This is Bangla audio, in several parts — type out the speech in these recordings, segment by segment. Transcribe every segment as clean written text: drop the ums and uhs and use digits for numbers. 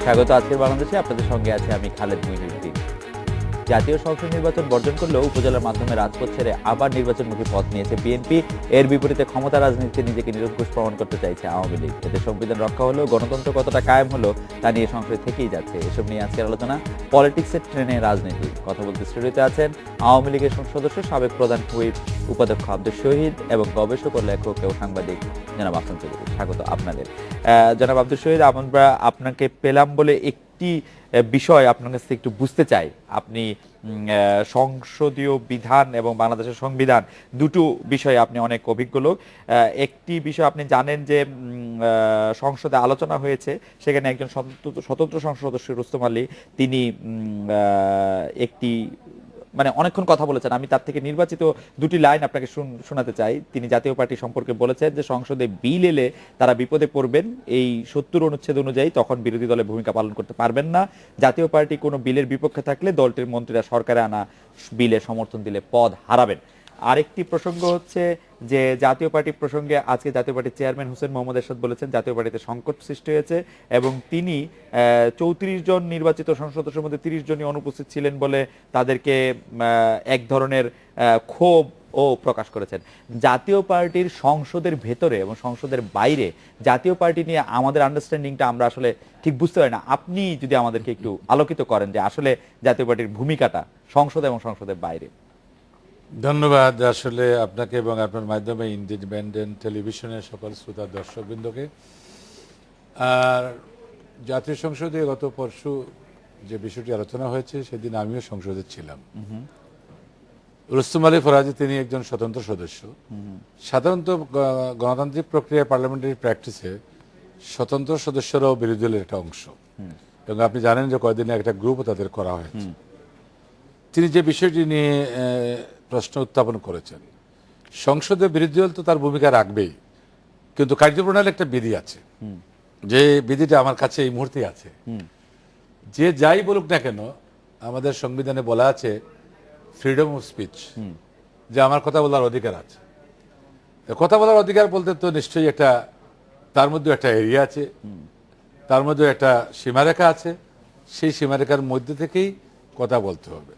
স্বাগত আজকের বাংলাদেশে। আপনাদের সঙ্গে আছে আমি খালেদ মুহিউদ্দিন। জাতীয় সংসদ নির্বাচন বর্জন করলেও উপজেলার মাধ্যমে রাজপথ ছেড়ে আবার নির্বাচনমুখী পথ নিয়েছে বিএনপি। এর বিপরীতে ক্ষমতা রাজনীতিতে নিজেকে নিরঙ্কুশ প্রমাণ করতে চাইছে আওয়ামী লীগ। এতে সংবিধান রক্ষা হলেও গণতন্ত্র কতটা কায়েম হলো তা নিয়ে সংশয় থেকেই যাচ্ছে। এসব নিয়ে আজকের আলোচনা পলিটিক্সের ট্রেনে রাজনীতি। কথা বলতে স্টুডিওতে আছেন আওয়ামী লীগের সদস্য, সাবেক প্রধান হুইপ উপাধ্যক্ষ আব্দুল শহীদ এবং গবেষক ও লেখক ও সাংবাদিক জনাব আহসান চৌধুরী। স্বাগত আপনাদের। জনাব আব্দুল শহীদ, আমরা আপনাকে পেলাম বলে একটি বিষয় আপনার কাছ থেকে একটু বুঝতে চাই। আপনি সংসদীয় বিধান এবং বাংলাদেশের সংবিধান দুটো বিষয়ে আপনি অনেক অভিজ্ঞ লোক। একটি বিষয় আপনি জানেন যে সংসদে আলোচনা হয়েছে, সেখানে একজন স্বতন্ত্র সংসদ সদস্য রুস্তম আলী তিনি একটি অনেকক্ষণ কথা বলেছেন। আমি তার থেকে নির্বাচিত দুটি লাইন আপনাকে শোনাতে চাই। তিনি জাতীয় পার্টি সম্পর্কে বলেছেন যে সংসদে বিল এলে তারা বিপদে পড়বেন, এই ৭০ অনুচ্ছেদ অনুযায়ী তখন বিরোধী দলের ভূমিকা পালন করতে পারবেন না। জাতীয় পার্টি কোনো বিলের বিপক্ষে থাকলে দলটির মন্ত্রীরা সরকারে আনা বিলে সমর্থন দিলে পদ হারাবেন। আরেকটি প্রসঙ্গ হচ্ছে যে জাতীয় পার্টি প্রসঙ্গে আজকে জাতীয় পার্টির চেয়ারম্যান হোসেন মোহাম্মদ এরশাদ বলেছেন জাতীয় পার্টিতে সংকট সৃষ্টি হয়েছে এবং তিনি ৩৪ জন নির্বাচিত সংসদ সদস্যের মধ্যে ৩০ জনই অনুপস্থিত ছিলেন বলে তাদেরকে এক ধরনের ক্ষোভ ও প্রকাশ করেছেন। জাতীয় পার্টির সংসদের ভেতরে এবং সংসদের বাইরে জাতীয় পার্টি নিয়ে আমাদের আন্ডারস্ট্যান্ডিংটা আমরা আসলে ঠিক বুঝতে পারি না। আপনি যদি আমাদেরকে একটু আলোকিত করেন যে আসলে জাতীয় পার্টির ভূমিকাটা সংসদ এবং সংসদের বাইরে। ধন্যবাদ আসলে আপনাকে এবং আপনার মাধ্যমে ইন্ডিপেন্ডেন্ট টেলিভিশনের সকল শ্রোতা দর্শকবৃন্দকে। আর জাতীয় সংসদে গত পরশু যে বিষয়টি আলোচনা হয়েছে সেদিন আমিও সংসদে ছিলাম। রুস্তম আলী ফরাজি তিনি একজন স্বতন্ত্র সদস্য। সাধারণত গণতান্ত্রিক প্রক্রিয়া পার্লামেন্টারি প্র্যাকটিসে স্বতন্ত্র সদস্যরাও বিরোধী দলের একটা অংশ, এবং আপনি জানেন যে কয়েকদিনে একটা গ্রুপও তাদের করা হয়েছে। তিনি যে বিষয়টি নিয়ে প্রশ্ন উত্থাপন করেছেন, সংসদে বিরোধী দল তো তার ভূমিকা রাখবেই, কিন্তু কার্যপ্রণালী একটা বিধি আছে, যে বিধিটা আমার কাছে এই মুহূর্তে আছে। যে যাই বলুক না কেন, আমাদের সংবিধানে বলা আছে ফ্রিডম অফ স্পিচ, যে আমার কথা বলার অধিকার আছে। কথা বলার অধিকার বলতে তো নিশ্চয়ই একটা তার মধ্যে একটা এরিয়া আছে, তার মধ্যে একটা সীমারেখা আছে, সেই সীমারেখার মধ্যে থেকেই কথা বলতে হবে।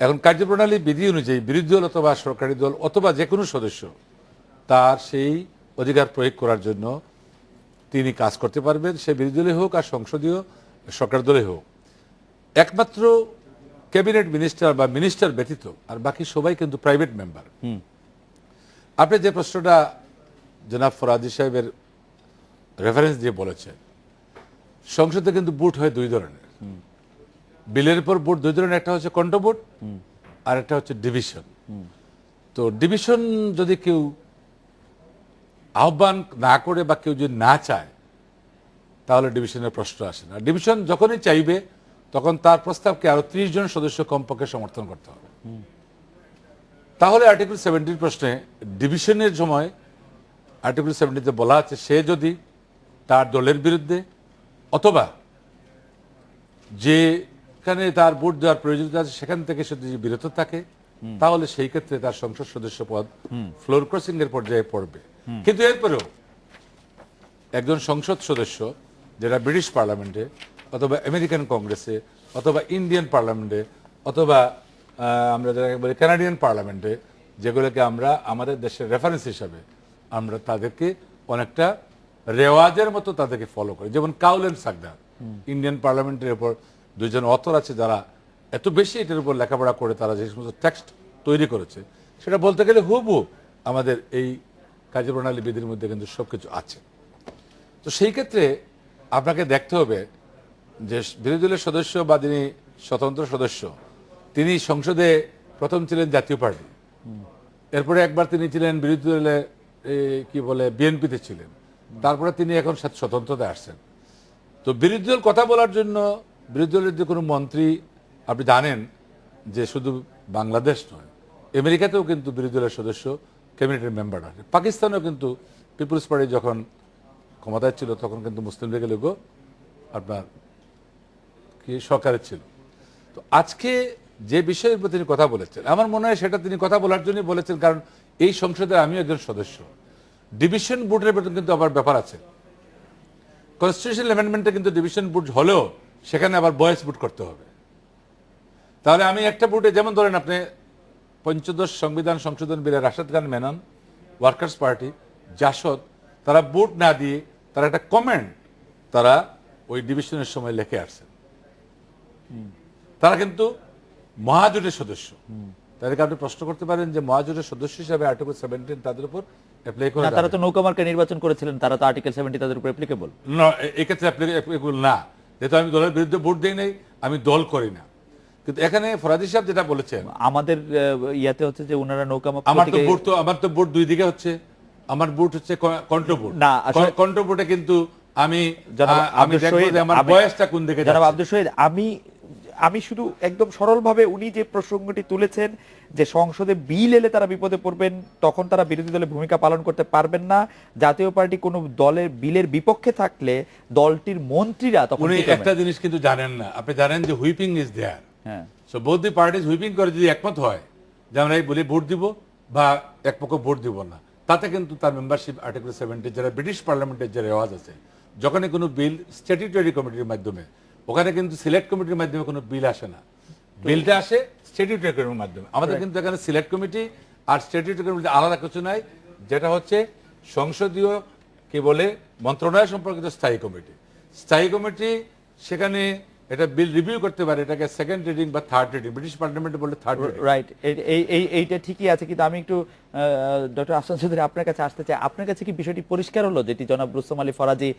এখন কার্যপ্রণালী বিধি অনুযায়ী বিরোধী দল অথবা সরকারি দল অথবা যে কোনো সদস্য তার সেই অধিকার প্রয়োগ করার জন্য তিনি কাজ করতে পারবেন, সে বিরোধী দলে হোক আর সংসদীয় সরকার দলে হোক। একমাত্র ক্যাবিনেট মিনিস্টার বা মিনিস্টার ব্যতীত আর বাকি সবাই কিন্তু প্রাইভেট মেম্বার। আপনি যে প্রশ্নটা জনাব ফরাজি সাহেবের রেফারেন্স দিয়ে বলেছেন, সংসদে কিন্তু ভোট হয় দুই ধরনের। বিলের পর ভোট দুই ধরনের, একটা হচ্ছে কন্ঠ ভোট আর একটা হচ্ছে ডিভিশন। তো ডিভিশন যদি কেউ আহ্বান না করে বা কেউ যদি না চায় তাহলে ডিভিশনের প্রশ্ন আসে না। ডিভিশন যখনই চাইবে তখন তার প্রস্তাবকে আরো 30 জন সদস্য কমপক্ষে সমর্থন করতে হবে। তাহলে আর্টিকেল 70 প্রশ্নে ডিভিশনের সময় আর্টিকেল 70-তে বলা আছে সে যদি তার দলের বিরুদ্ধে অথবা যেখানে তার ভোট দেওয়ার প্রয়োজনীয়তা আছে সেখান থেকে সে যদি বিরত থাকে তাহলে সেই ক্ষেত্রে তার সংসদ সদস্য পদ ফ্লোর ক্রসিং এর পর্যায়ে পড়বে। কিন্তু এরপরেও একজন সংসদ সদস্য যেটা ব্রিটিশ পার্লামেন্টে অথবা আমেরিকান কংগ্রেসে অথবা ইন্ডিয়ান পার্লামেন্টে অথবা আমরা যারা বলি কানাডিয়ান পার্লামেন্টে, যেগুলোকে আমরা আমাদের দেশের রেফারেন্স হিসাবে আমরা তাদেরকে অনেকটা রেওয়াজের মতো তাদেরকে ফলো করি। যেমন কাউল এন্ড সাকদার ইন্ডিয়ান পার্লামেন্টের উপর দুইজন অথর আছে যারা এত বেশি এটার উপর লেখাপড়া করে তারা যে সমস্ত টেক্সট তৈরি করেছে সেটা বলতে গেলে হুবহু আমাদের এই কার্যপ্রণালী বিধির মধ্যে কিন্তু সবকিছু আছে। তো সেই ক্ষেত্রে আপনাকে দেখতে হবে যে বিরোধী দলের সদস্য বা যিনি স্বতন্ত্র সদস্য তিনি সংসদে প্রথম ছিলেন জাতীয় পার্টি, এরপরে একবার তিনি ছিলেন বিরোধী দলে কি বলে বিএনপিতে ছিলেন, তারপরে তিনি এখন স্বতন্ত্রতা আসছেন। তো বিরোধী দল কথা বলার জন্য বিরোধী দলের যে কোনো মন্ত্রী, আপনি জানেন যে শুধু বাংলাদেশ নয়, আমেরিকাতেও কিন্তু বিরোধী দলের সদস্য ক্যাবিনেটের মেম্বার আছে। পাকিস্তানেও কিন্তু পিপুলস পার্টি যখন ক্ষমতায় ছিল তখন কিন্তু মুসলিম লীগের লোকও আপনার কি সরকারের ছিল। তো আজকে যে বিষয়ের উপর তিনি কথা বলেছেন আমার মনে হয় সেটা তিনি কথা বলার জন্যই বলেছেন, কারণ এই সংসদে আমিও একজন সদস্য। ডিভিশন বোর্ডের বেতন কিন্তু আবার ব্যাপার আছে। কনস্টিটিউশনাল অ্যামেন্ডমেন্টে কিন্তু ডিভিশন বোর্ড হলেও সেখানে আবার ভয়েস ভোট করতে হবে। তাহলে আমি একটা ভোটে, যেমন ধরেন আপনি পঞ্চদশ সংবিধান সংশোধন বিলে রাশেদ খান মেনন, ওয়ার্কার্স পার্টি, জাসদ, তারা ভোট না দিয়ে তারা একটা কমেন্ট তারা ওই ডিভিশনের সময় লিখে আসছেন। তারা কিন্তু মহাজোটের সদস্য। তাদেরকে আপনি প্রশ্ন করতে পারেন যে মহাজোটের সদস্য হিসাবে আর্টিকেল 17 তাদের উপর অ্যাপ্লাই করে না, তারা তো নৌকা মার্কা নির্বাচন করেছিলেন, তারা তো আর্টিকেল 70 তাদের উপর অ্যাপ্লিকেবল না, এক্ষেত্রে অ্যাপ্লিকেবল না, যেহেতু আমি দলের বিরুদ্ধে ভোট দিই নাই, আমি দল করি না। কিন্তু এখানে ফরাজি সাহেব যেটা বলেছেন, আমাদের ইয়াতে হচ্ছে যে ওনারা নৌকা মার্কা আমার তো ভোট দুই দিকে হচ্ছে। আমার ভোট হচ্ছে কন্ট্রো ভোট। না, আসলে কন্ট্রো ভোটে কিন্তু আমি আমি দেখবো যে আমার বয়সটা কোন দিকে জনাব যাচ্ছে। আব্দুল শহীদ, আমি শুধু একদম সরলভাবে উনি যে প্রসঙ্গটি তুলেছেন যে সংসদে বিল এলে তারা বিপদে পড়বেন, তখন তারা বিরোধী দলের ভূমিকা পালন করতে পারবেন না। জাতীয় পার্টি কোনো দলের বিলের বিপক্ষে থাকলে দলটির মন্ত্রীরা তখন উনি কি করবেন? একটা জিনিস কিন্তু জানেন না, আপনি জানেন যে হুইপিং ইজ দেয়ার। হ্যাঁ, সো বোথ দি পার্টিজ হুইপিং করে যদি একমত হয় যে আমরা এই বলি ভোট দিব বা এক পক্ষ ভোট দিব না, তাতে কিন্তু তার মেম্বারশিপ আর্টিকেল 70 যারা ব্রিটিশ পার্লামেন্টের যে রেওয়াজ আছে, যখনই কোনো বিল স্ট্যাটিউটরি কমিটির মাধ্যমে, ওখানে কিন্তু সিলেক্ট কমিটির মাধ্যমে কোনো বিল আসে না, বিলটা আসে স্ট্যাটিউটরি কমিটির মাধ্যমে। আমাদের কিন্তু এখানে সিলেক্ট কমিটি আর স্ট্যাটিউটরি কমিটি আলাদা কিছু নাই, যেটা হচ্ছে সংসদীয় কি বলে মন্ত্রণালয় সম্পর্কিত স্থায়ী কমিটি। স্থায়ী কমিটি সেখানে এটা বিল রিভিউ করতে পারে, এটাকে সেকেন্ড রিডিং বা থার্ড রিডিং, ব্রিটিশ পার্লামেন্টে বলে থার্ড রিডিং। রাইট, এইটা ঠিকই আছে, কিন্তু আমি একটু ডক্টর আফসান চৌধুরী আপনার কাছে আসতে চাই। আপনার কাছে কি বিষয়টি পরিষ্কার হলো যেটি জনাব রুস্তম আলী ফরাজি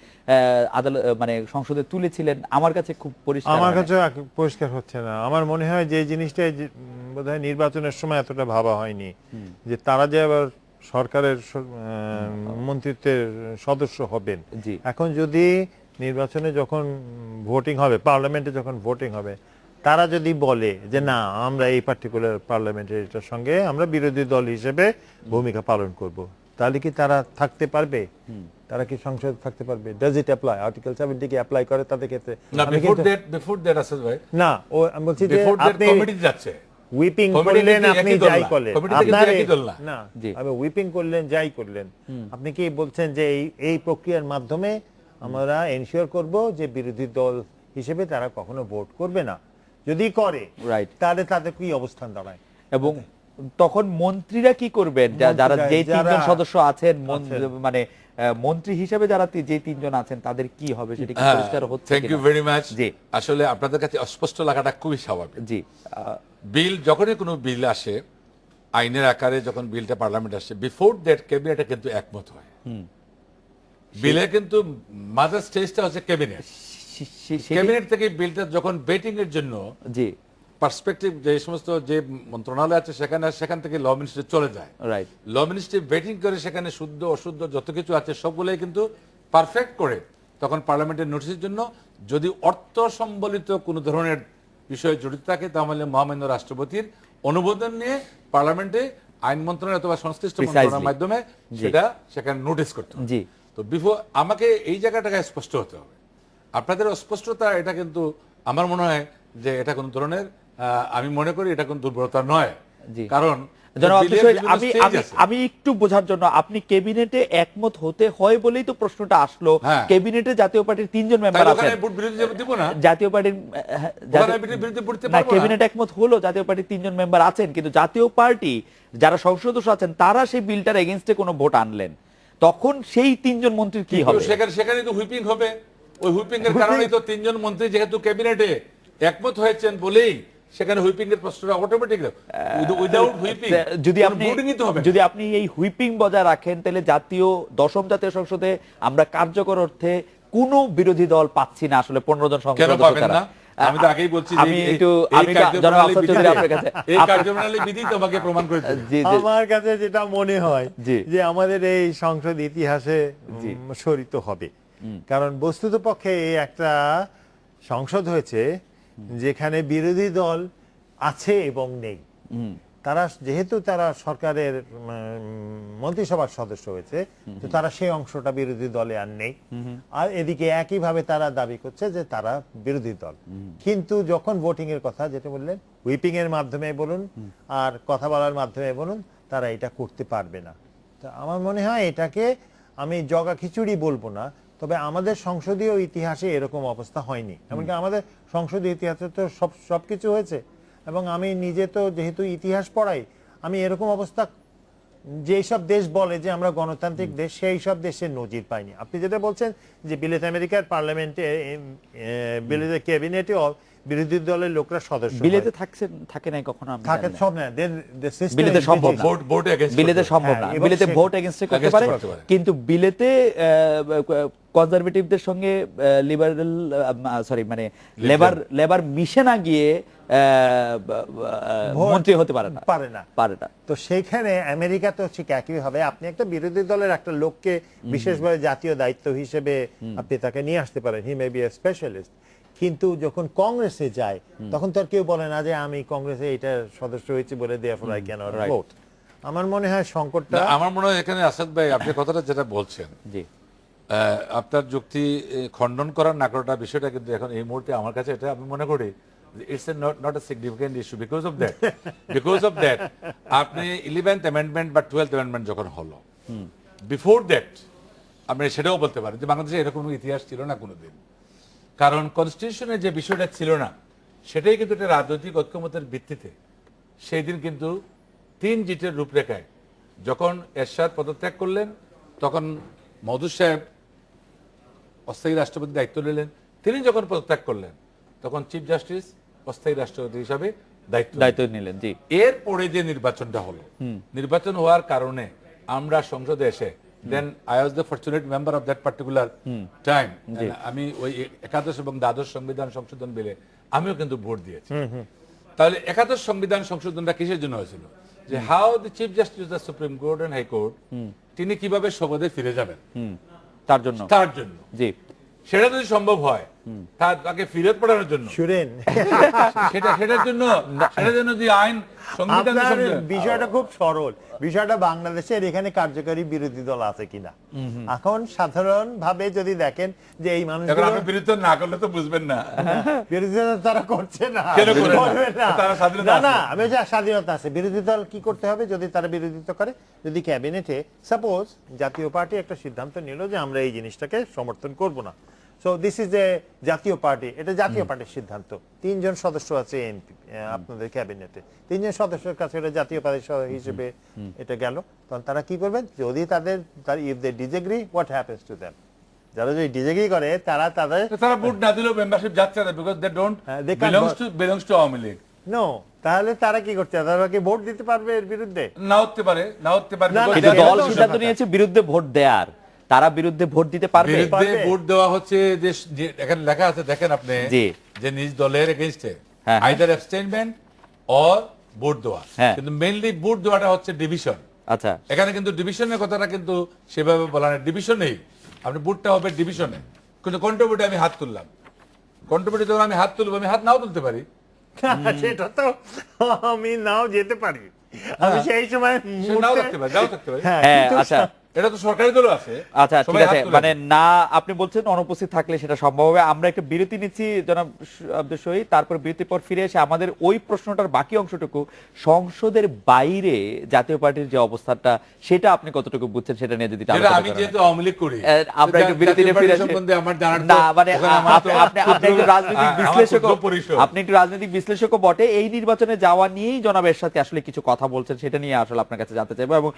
আদালত মানে সংসদে তুলেছিলেন? আমার কাছে খুব পরিষ্কার, আমার কাছে পরিষ্কার হচ্ছে না। আমার মনে হয় যে জিনিসটা বোধহয় নির্বাচনের সময় এতটা ভাবা হয়নি যে তারা যে আবার সরকারের মন্ত্রিত্বের সদস্য হবেন। জি। এখন যদি নির্বাচনে যখন ভোটিং হবে, পার্লামেন্টে যখন ভোটিং হবে, তারা যদি বলে যে না, আমরা এই পার্টিকুলার পার্লামেন্টের এটার সঙ্গে আমরা বিরোধী দল হিসেবে ভূমিকা পালন করব, তাহলে কি তারা থাকতে পারবে? তারা কি সংসদে থাকতে পারবে? Does it apply? আর্টিকেল 70 কি অ্যাপ্লাই করে তাদের ক্ষেত্রে? না, বিফোর দ্যাট আসাদ ভাই, না, ও আমি বলছি যে বিফোর দ্যাট আপনি কমিটি যাচ্ছে, উইপিং কমিটি করলেন, কিন্তু আপনি একই দল যাই না। করলেন, কমিটি কিন্তু আপনার একই দল না। না, জি। আমি উইপিং করলেন, যাই করলেন, আপনি কি বলছেন যে এই প্রক্রিয়ার মাধ্যমে আমরা এনশিওর করব যে বিরোধী দল হিসেবে তারা কখনো ভোট করবে না? যদি করে, রাইট, তাহলে তাদের কি অবস্থান দাঁড়ায়? এবং তখন মন্ত্রীরা কি করবেন? যারা যে তিনজন সদস্য আছেন, মানে মন্ত্রী হিসেবে যারা যে তিনজন আছেন, তাদের কি হবে সেটা কি পরিষ্কার হচ্ছে? Thank you very much. জি। আসলে আপনাদের কাছে অস্পষ্ট লাগাটা খুবই স্বাভাবিক। জি, বিল, যখনই কোনো বিল আসে আইনের আকারে, যখন বিলটা পার্লামেন্ট আসে, বিফোর দ্যাট ক্যাবিনেটে কিন্তু একমত হয়। বিলে কিন্তু মাদার স্টেজটা হচ্ছে ক্যাবিনেট। ক্যাবিনেট থেকে বিলটা যখন বেটিং এর জন্য জি, পার্সপেক্টিভ যে সমস্ত যে মন্ত্রণালয় আছে সেখান থেকে ল মিনিস্ট্রি চলে যায়। রাইট, ল মিনিস্ট্রি বেটিং করে সেখানে শুদ্ধ অশুদ্ধ যত কিছু আছে সবগুলোই কিন্তু পারফেক্ট করে তখন পার্লামেন্টের নোটিশের জন্য, যদি অর্থ সম্বলিত কোনো ধরনের বিষয় জড়িত থাকে, তাহলে মহামান্য রাষ্ট্রপতির অনুমোদন নিয়ে পার্লামেন্টে আইন মন্ত্রণালয় অথবা সংশ্লিষ্ট মন্ত্রণালয়ের মাধ্যমে সেটা সেখানে নোটিশ করতে হবে। জি। তো আমাকে এই জায়গাটাকে স্পষ্ট হতে হবে। আপনাদের অস্পষ্টতা, এটা কিন্তু আমার মনে হয় যে এটা কোন ধরনের, আমি মনে করি এটা কোন দুর্বলতা নয়। জি। কারণ জনাব আব্দুল শহীদ, আমি একটু বোঝার জন্য, আপনি ক্যাবিনেটে একমত হতে হয় বলেই তো প্রশ্নটা আসলো। হ্যাঁ। ক্যাবিনেটে জাতীয় পার্টির 3 জন মেম্বার আছেন, দিব না, জাতীয় পার্টির ক্যাবিনেট একমত হলো, জাতীয় পার্টির 3 জন মেম্বার আছেন, কিন্তু জাতীয় পার্টি যারা সংসদ সদস্য আছেন তারা সেই বিলটার এগেইনস্টে কোনো ভোট আনলেন, তখন সেই 3 জন মন্ত্রীর কি হবে? সেখানে তো হুইপিং হবে। ওই হুইপিং এর কারণেই তো 3 জন মন্ত্রী যেহেতু ক্যাবিনেটে একমত হয়েছেন বলেই সেখানে হুইপিং এর প্রশ্নটা অটোমেটিক। উইদাউট হুইপিং যদি আপনি এই হুইপিং বজায় রাখেন, তাহলে দশম জাতীয় সংসদে আমরা কার্যকর অর্থে কোনো বিরোধী দল পাচ্ছি না আসলে 15 জন সংসদ সদস্য ছাড়া। আমি তো আগেই বলছি আমি জনাব আফসার চৌধুরী আপনার কাছে, এই কার্যপ্রণালী বিধি তোমাকে প্রমাণ করে দিবে। আমার কাছে যেটা মনে হয় যে আমাদের এই সংসদ ইতিহাসে স্মরিত হবে, কারণ বস্তুত পক্ষে এই একটা সংসদ হয়েছে যেখানে বিরোধী দল আছে এবং নেই। তারা যেহেতু তারা সরকারের মন্ত্রিসভার সদস্য হয়েছে, তো তারা সেই অংশটা বিরোধী দলে আর নেই। আর এদিকে একইভাবে তারা দাবি করছে যে তারা বিরোধী দল, কিন্তু যখন ভোটিং এর কথা যেটা বললেন, হুইপিং এর মাধ্যমে বলুন আর কথা বলার মাধ্যমে বলুন, তারা এটা করতে পারবে না। তা আমার মনে হয় এটাকে আমি জগা খিচুড়ি বলবো না, তবে আমাদের সংসদীয় ইতিহাসে এরকম অবস্থা হয়নি, এমনকি আমাদের সংসদীয় ইতিহাসে তো সবকিছু হয়েছে। এবং আমি নিজে তো যেহেতু ইতিহাস পড়াই, আমি এরকম অবস্থা যেই সব দেশ বলে যে আমরা গণতান্ত্রিক দেশ, সেই সব দেশের নজির পাইনি। আপনি যেটা বলছেন যে বিলেত আমেরিকার পার্লামেন্টে, বিলেতের ক্যাবিনেটে বিরোধী দলের লোকরা সদস্য বিলেতে থাকে নাই কখনো, আমি থাকে জানি না। সব না, বিলেতে সম্ভব না। ভোট এগেইনস্ট বিলেতে সম্ভব না, হ্যাঁ, এবং বিলেতে সে- ভোট এগেইনস্টে করতে against পারে, করতে পারে। কিন্তু বিলেতে কনজারভেটিভদের সঙ্গে লিবারেল মানে লেবার মিশে না গিয়ে মন্ত্রী হতে পারে না, পারে না। তো সেইখানে আমেরিকা তো ঠিক একই হবে। আপনি একটা বিরোধী দলের একটা লোককে বিশেষভাবে জাতীয় দায়িত্ব হিসেবে আপনি তাকে নিয়ে আসতে পারেন, হি মে বি এ স্পেশালিস্ট। কিন্তু যখন কংগ্রেসে যায় তখন তো আর কেউ বলে না যে আমি কংগ্রেসে এটা সদস্য হয়েছি বলে therefore I can not vote. আমার মনে হয় সংকটটা, আমার মনে হয় এখানে আসাদ ভাই আপনি কথাটা যেটা বলছেন, জি, আপনার যুক্তি খণ্ডন করার না করাটা বিষয়টা কিন্তু এখন এই মুহূর্তে আমার কাছে এটা আমি মনে করি it's not a significant issue because of that আপনি 11th অ্যামেন্ডমেন্ট বা 12th অ্যামেন্ডমেন্ট যখন হলো, বিফোর দ্যাট আপনি সেটাও বলতে পারেন যে বাংলাদেশে এরকম কোনো ইতিহাস ছিল না কোনোদিন। কারণ কনস্টিটিউশনের যে বিষয়টা ছিল না সেটাই কিন্তু একটা রাজনৈতিক ঐক্যমতের ভিত্তিতে সেই দিন কিন্তু 3 জিটের রূপরেখায় যখন এরশাদ পদত্যাগ করলেন, তখন মওদুদ সাহেব অস্থায়ী রাষ্ট্রপতির দায়িত্ব নিলেন, তিনি যখন পদত্যাগ করলেন তখন চিফ জাস্টিস অস্থায়ী রাষ্ট্রপতি হিসাবে দায়িত্ব নিলেন। জি, এরপরে যে নির্বাচনটা হলো, নির্বাচন হওয়ার কারণে আমরা সংসদে এসে then I was the fortunate member of that particular time, আমি ওই একাদশ এবং দ্বাদশ সংবিধান সংশোধন বিলে আমিও কিন্তু ভোট দিয়েছি। তাহলে একাদশ সংবিধান সংশোধনটা কিসের জন্য হয়েছিল? যে how the chief justice the supreme court and high court, তিনি কিভাবে শপথে ফিরে যাবেন তার জন্য। জি, সেটা যদি সম্ভব হয় তাকে ফিরত পড়ানোর জন্য, শুনেন সেটার জন্য যে আইন সংবিধান আপনার বিষয়টা খুব সরল। বিষয়টা বাংলাদেশের এখানে কার্যকরী বিরোধী দল আছে কিনা। এখন সাধারণ ভাবে যদি দেখেন যে এই মানুষগুলো আপনি বিরোধিতা না করলে তো বুঝবেন না বিরোধিতা তারা করছে না, কেন করে না? করবে না। তারা স্বাধীনতা না, আছে। আমি বলছি স্বাধীনতা আছে। বিরোধী দল কি করতে হবে যদি তারা বিরোধিতা করে? যদি ক্যাবিনেটে সাপোজ জাতীয় পার্টি একটা সিদ্ধান্ত নিল যে আমরা এই জিনিসটাকে সমর্থন করব না, সো দিস ইজ এ জাতীয় পার্টি, এটা জাতীয় পার্টির সিদ্ধান্ত, 3 জন সদস্য আছে এমপি আপনাদের ক্যাবিনেটে, 3 জন সদস্যের কাছে এটা জাতীয় পার্টি হিসেবে এটা গেল, তখন তারা কি করবেন? যদি তাদের if they disagree, what happens to them? যারা যদি ডিসএগ্রি করে তারা ভোট না দিলেও মেম্বারশিপ যাচ্ছে না, because they don't they can't belongs to Awami League. No, তাহলে তারা কি করছে? তারা কি ভোট দিতে পারবে এর বিরুদ্ধে? না হতে পারে না, কিন্তু এটা দল তো সিদ্ধান্ত নিয়েছে বিরুদ্ধে ভোট দেয়ার, তারা বিরুদ্ধে ভোট দিতে পারবে। বিরুদ্ধে ভোট দেওয়া হচ্ছে যে এখানে লেখা আছে, দেখেন আপনি, জি। যে নিজ দলের এগেইনস্টে হ্যাঁ। আইদার অ্যাবস্টেইনমেন্ট অর ভোট দেওয়া, হ্যাঁ। কিন্তু মেইনলি ভোট দেওয়াটা হচ্ছে ডিভিশন। আচ্ছা, এখানে কিন্তু ডিভিশনের কথাটা কিন্তু সেভাবে বলা না, ডিভিশনেই আপনি ভোটটা হবে ডিভিশনে, কিন্তু কন্ট্রিবিউটে আমি হাত তুললাম, কন্ট্রিবিউটে যখন আমি হাত তুলবো, আমি হাত নাও তুলতে পারি, সেটা তো আমি নাও যেতে পারি, আমি সেই সময় সে নাও থাকতে পারে, নাও থাকতে পারে। হ্যাঁ, কিন্তু আচ্ছা, এটা তো সরকারি দলও আছে। আচ্ছা, ঠিক সবাই হাত আছে, তুলে মানে দেয়। না, আপনি বলছেন অনুপস্থিত থাকলে সেটা সম্ভব হবে। আমরা একটা বিরতি নিচ্ছি জনাব আব্দুল শহীদ, তারপর বিরতির পর ফিরে এসে আমাদের ওই প্রশ্নটার বাকি অংশটুকু, সংসদের বাইরে জাতীয় পার্টির যে অবস্থাটা সেটা আপনি কতটুকু বুঝছেন সেটা নিয়ে যদি একটু যেটা আলোচনা আমি করেন। যেহেতু আওয়ামী লীগ করি, আমরা একটু বিরতি নিয়ে ফিরে আসি। সম্বন্ধে আমার জানার তো- না, মানে ওখানে আমার তো আপনি একটু রাজনৈতিক আমার বিশ্লেষক, ক্ষুদ্র পরিসর। আপনি একটু রাজনৈতিক বিশ্লেষকও বটে। এই নির্বাচনে যাওয়া নিয়েই জনাব এরশাদ আসলে কিছু কথা বলছেন, সেটা নিয়ে আসলে আপনার কাছে জানতে চাইবো, এবং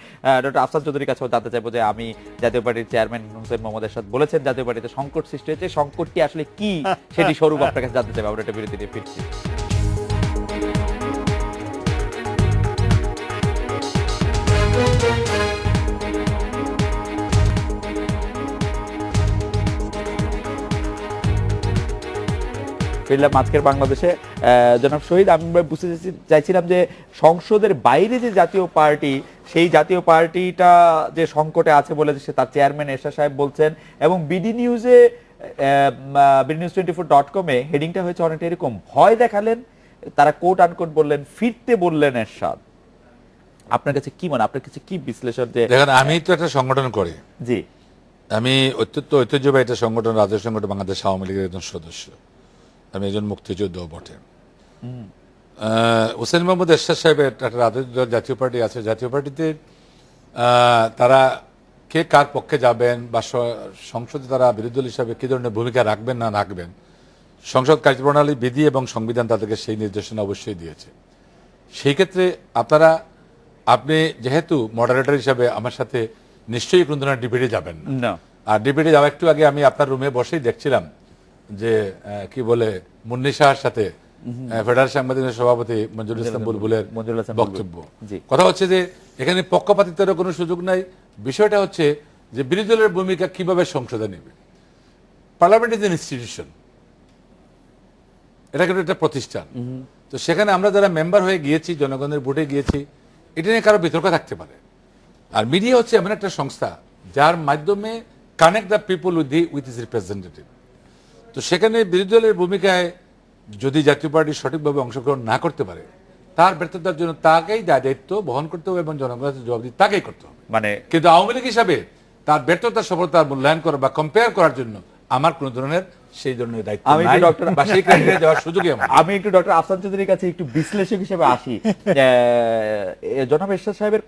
ডক্টর আফসান চৌধুরীর কাছেও জানতে চাইবো যে আমি জাতীয় পার্টির চেয়ারম্যান হোসেন মোহাম্মদ এরশাদ বলেছেন জাতীয় পার্টিতে সংকট সৃষ্টি হয়েছে, সংকটটি আসলে কি সেটি স্বরূপ আপনার কাছে জানতে চাইবো। আমরা একটা বিরতি নিয়ে ফিরছি। ফিরলাম আজকের বাংলাদেশে। জনাব শহীদ, আমি বুঝতে চাইছিলাম যে সংসদের বাইরে যে জাতীয় পার্টি, সেই জাতীয় পার্টিটা যে সংকটে আছে বলে সে তার চেয়ারম্যান এরশাদ সাহেব বলছেন, এবং বিডি নিউজে BDnews24.com এ হেডিংটা হয়েছে অনেকটা এরকম, ভয় দেখালেন, তারা কোট আনকোট বললেন, ফিরতে বললেন এরশাদ। আপনার কাছে কি মনে, আপনার কাছে কি বিশ্লেষণ? যে দেখেন, আমি তো একটা সংগঠন করি, জি, আমি ঐতিহ্যবাহী একটা সংগঠন, রাজ্য সংগঠন বাংলাদেশ আওয়ামী লীগের একজন সদস্য, আমি একজন মুক্তিযোদ্ধা বটে। হোসেন মোহাম্মদ এরশাদ সাহেবের একটা জাতীয় পার্টি আছে, জাতীয় পার্টিতে তারা কে কার পক্ষে যাবেন বা সংসদে তারা বিরোধী দল হিসাবে কি ধরনের ভূমিকা রাখবেন না রাখবেন, সংসদ কার্যপ্রণালী বিধি এবং সংবিধান তাদেরকে সেই নির্দেশনা অবশ্যই দিয়েছে। সেই ক্ষেত্রে আপনি যেহেতু মডারেটর হিসাবে আমার সাথে নিশ্চয়ই কোনো ধরনের ডিবেটে যাবেন না। আর ডিবেটে যাওয়া একটু আগে আমি আপনার রুমে বসেই দেখছিলাম যে কি বলে মুন্নি শাহর সাথে ফেডারেল সাংবাদিকের সভাপতি মঞ্জুরুল ইসলাম বুলবুলের বক্তব্য। কথা হচ্ছে যে এখানে পক্ষপাতিত্বের কোনো সুযোগ নাই। বিষয়টা হচ্ছে যে বিরোধী দলের ভূমিকা কিভাবে সংসদে নেবে। পার্লামেন্ট ইজ এন ইনস্টিটিউশন, এটা কিন্তু একটা প্রতিষ্ঠান। তো সেখানে আমরা যারা মেম্বার হয়ে গিয়েছি, জনগণের ভোটে গিয়েছি, এটা নিয়ে কারো বিতর্ক থাকতে পারে। আর মিডিয়া হচ্ছে এমন একটা সংস্থা যার মাধ্যমে connect the people with is representative. তো সেখানে বিরোধী দলের ভূমিকায় যদি জাতীয় পার্টি সঠিকভাবে অংশগ্রহণ না করতে পারে, তার ব্যর্থতার জন্য তাকেই দায়িত্ব বহন করতে হবে এবং জনগণের জবাবদিহি তাকেই করতে হবে। কিন্তু আওয়ামী লীগ হিসাবে তার ব্যর্থতা সফলতার মূল্যায়ন করা বা কম্পেয়ার করার জন্য আমার কোন ধরনের সেই ধরনের দায়িত্ব নাই বা সেই ক্রাইটেরিয়া দেওয়ার সুযোগই আমি একটু ডক্টর আফসান চৌধুরীর কাছে একটু বিশ্লেষক হিসেবে আসি। জনাব এরশাদ সাহেবের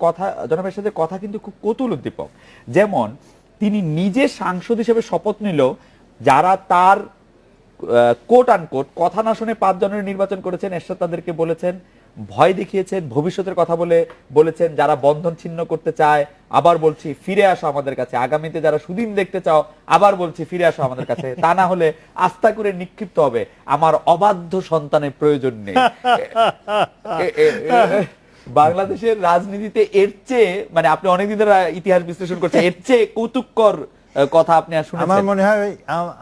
কথা কিন্তু খুব কৌতূহল উদ্দীপক। যেমন তিনি নিজে সাংসদ হিসেবে শপথ নিল, যারা তার কোট আনকোট কথা না শুনে 5 জনের নির্বাচন করেছেন, এরশাদ তাদেরকে বলেছেন, ভয় দেখিয়েছেন, ভবিষ্যতের কথা বলেছেন, যারা বন্ধন ছিন্ন করতে চায় আবার বলছি ফিরে আসো আমাদের কাছে, আগামীতে যারা সুদিন দেখতে চাও আবার বলছি ফিরে আসো আমাদের কাছে, তা না হলে আস্থা করে নিক্ষিপ্ত হবে, আমার অবাধ্য সন্তানের প্রয়োজন নেই। বাংলাদেশের রাজনীতিতে এর চেয়ে, মানে আপনি অনেকদিন ধরে ইতিহাস বিশ্লেষণ করছেন, এর চেয়ে কৌতুককর কথা আপনি আর শুনেছেন? আমার মনে হয়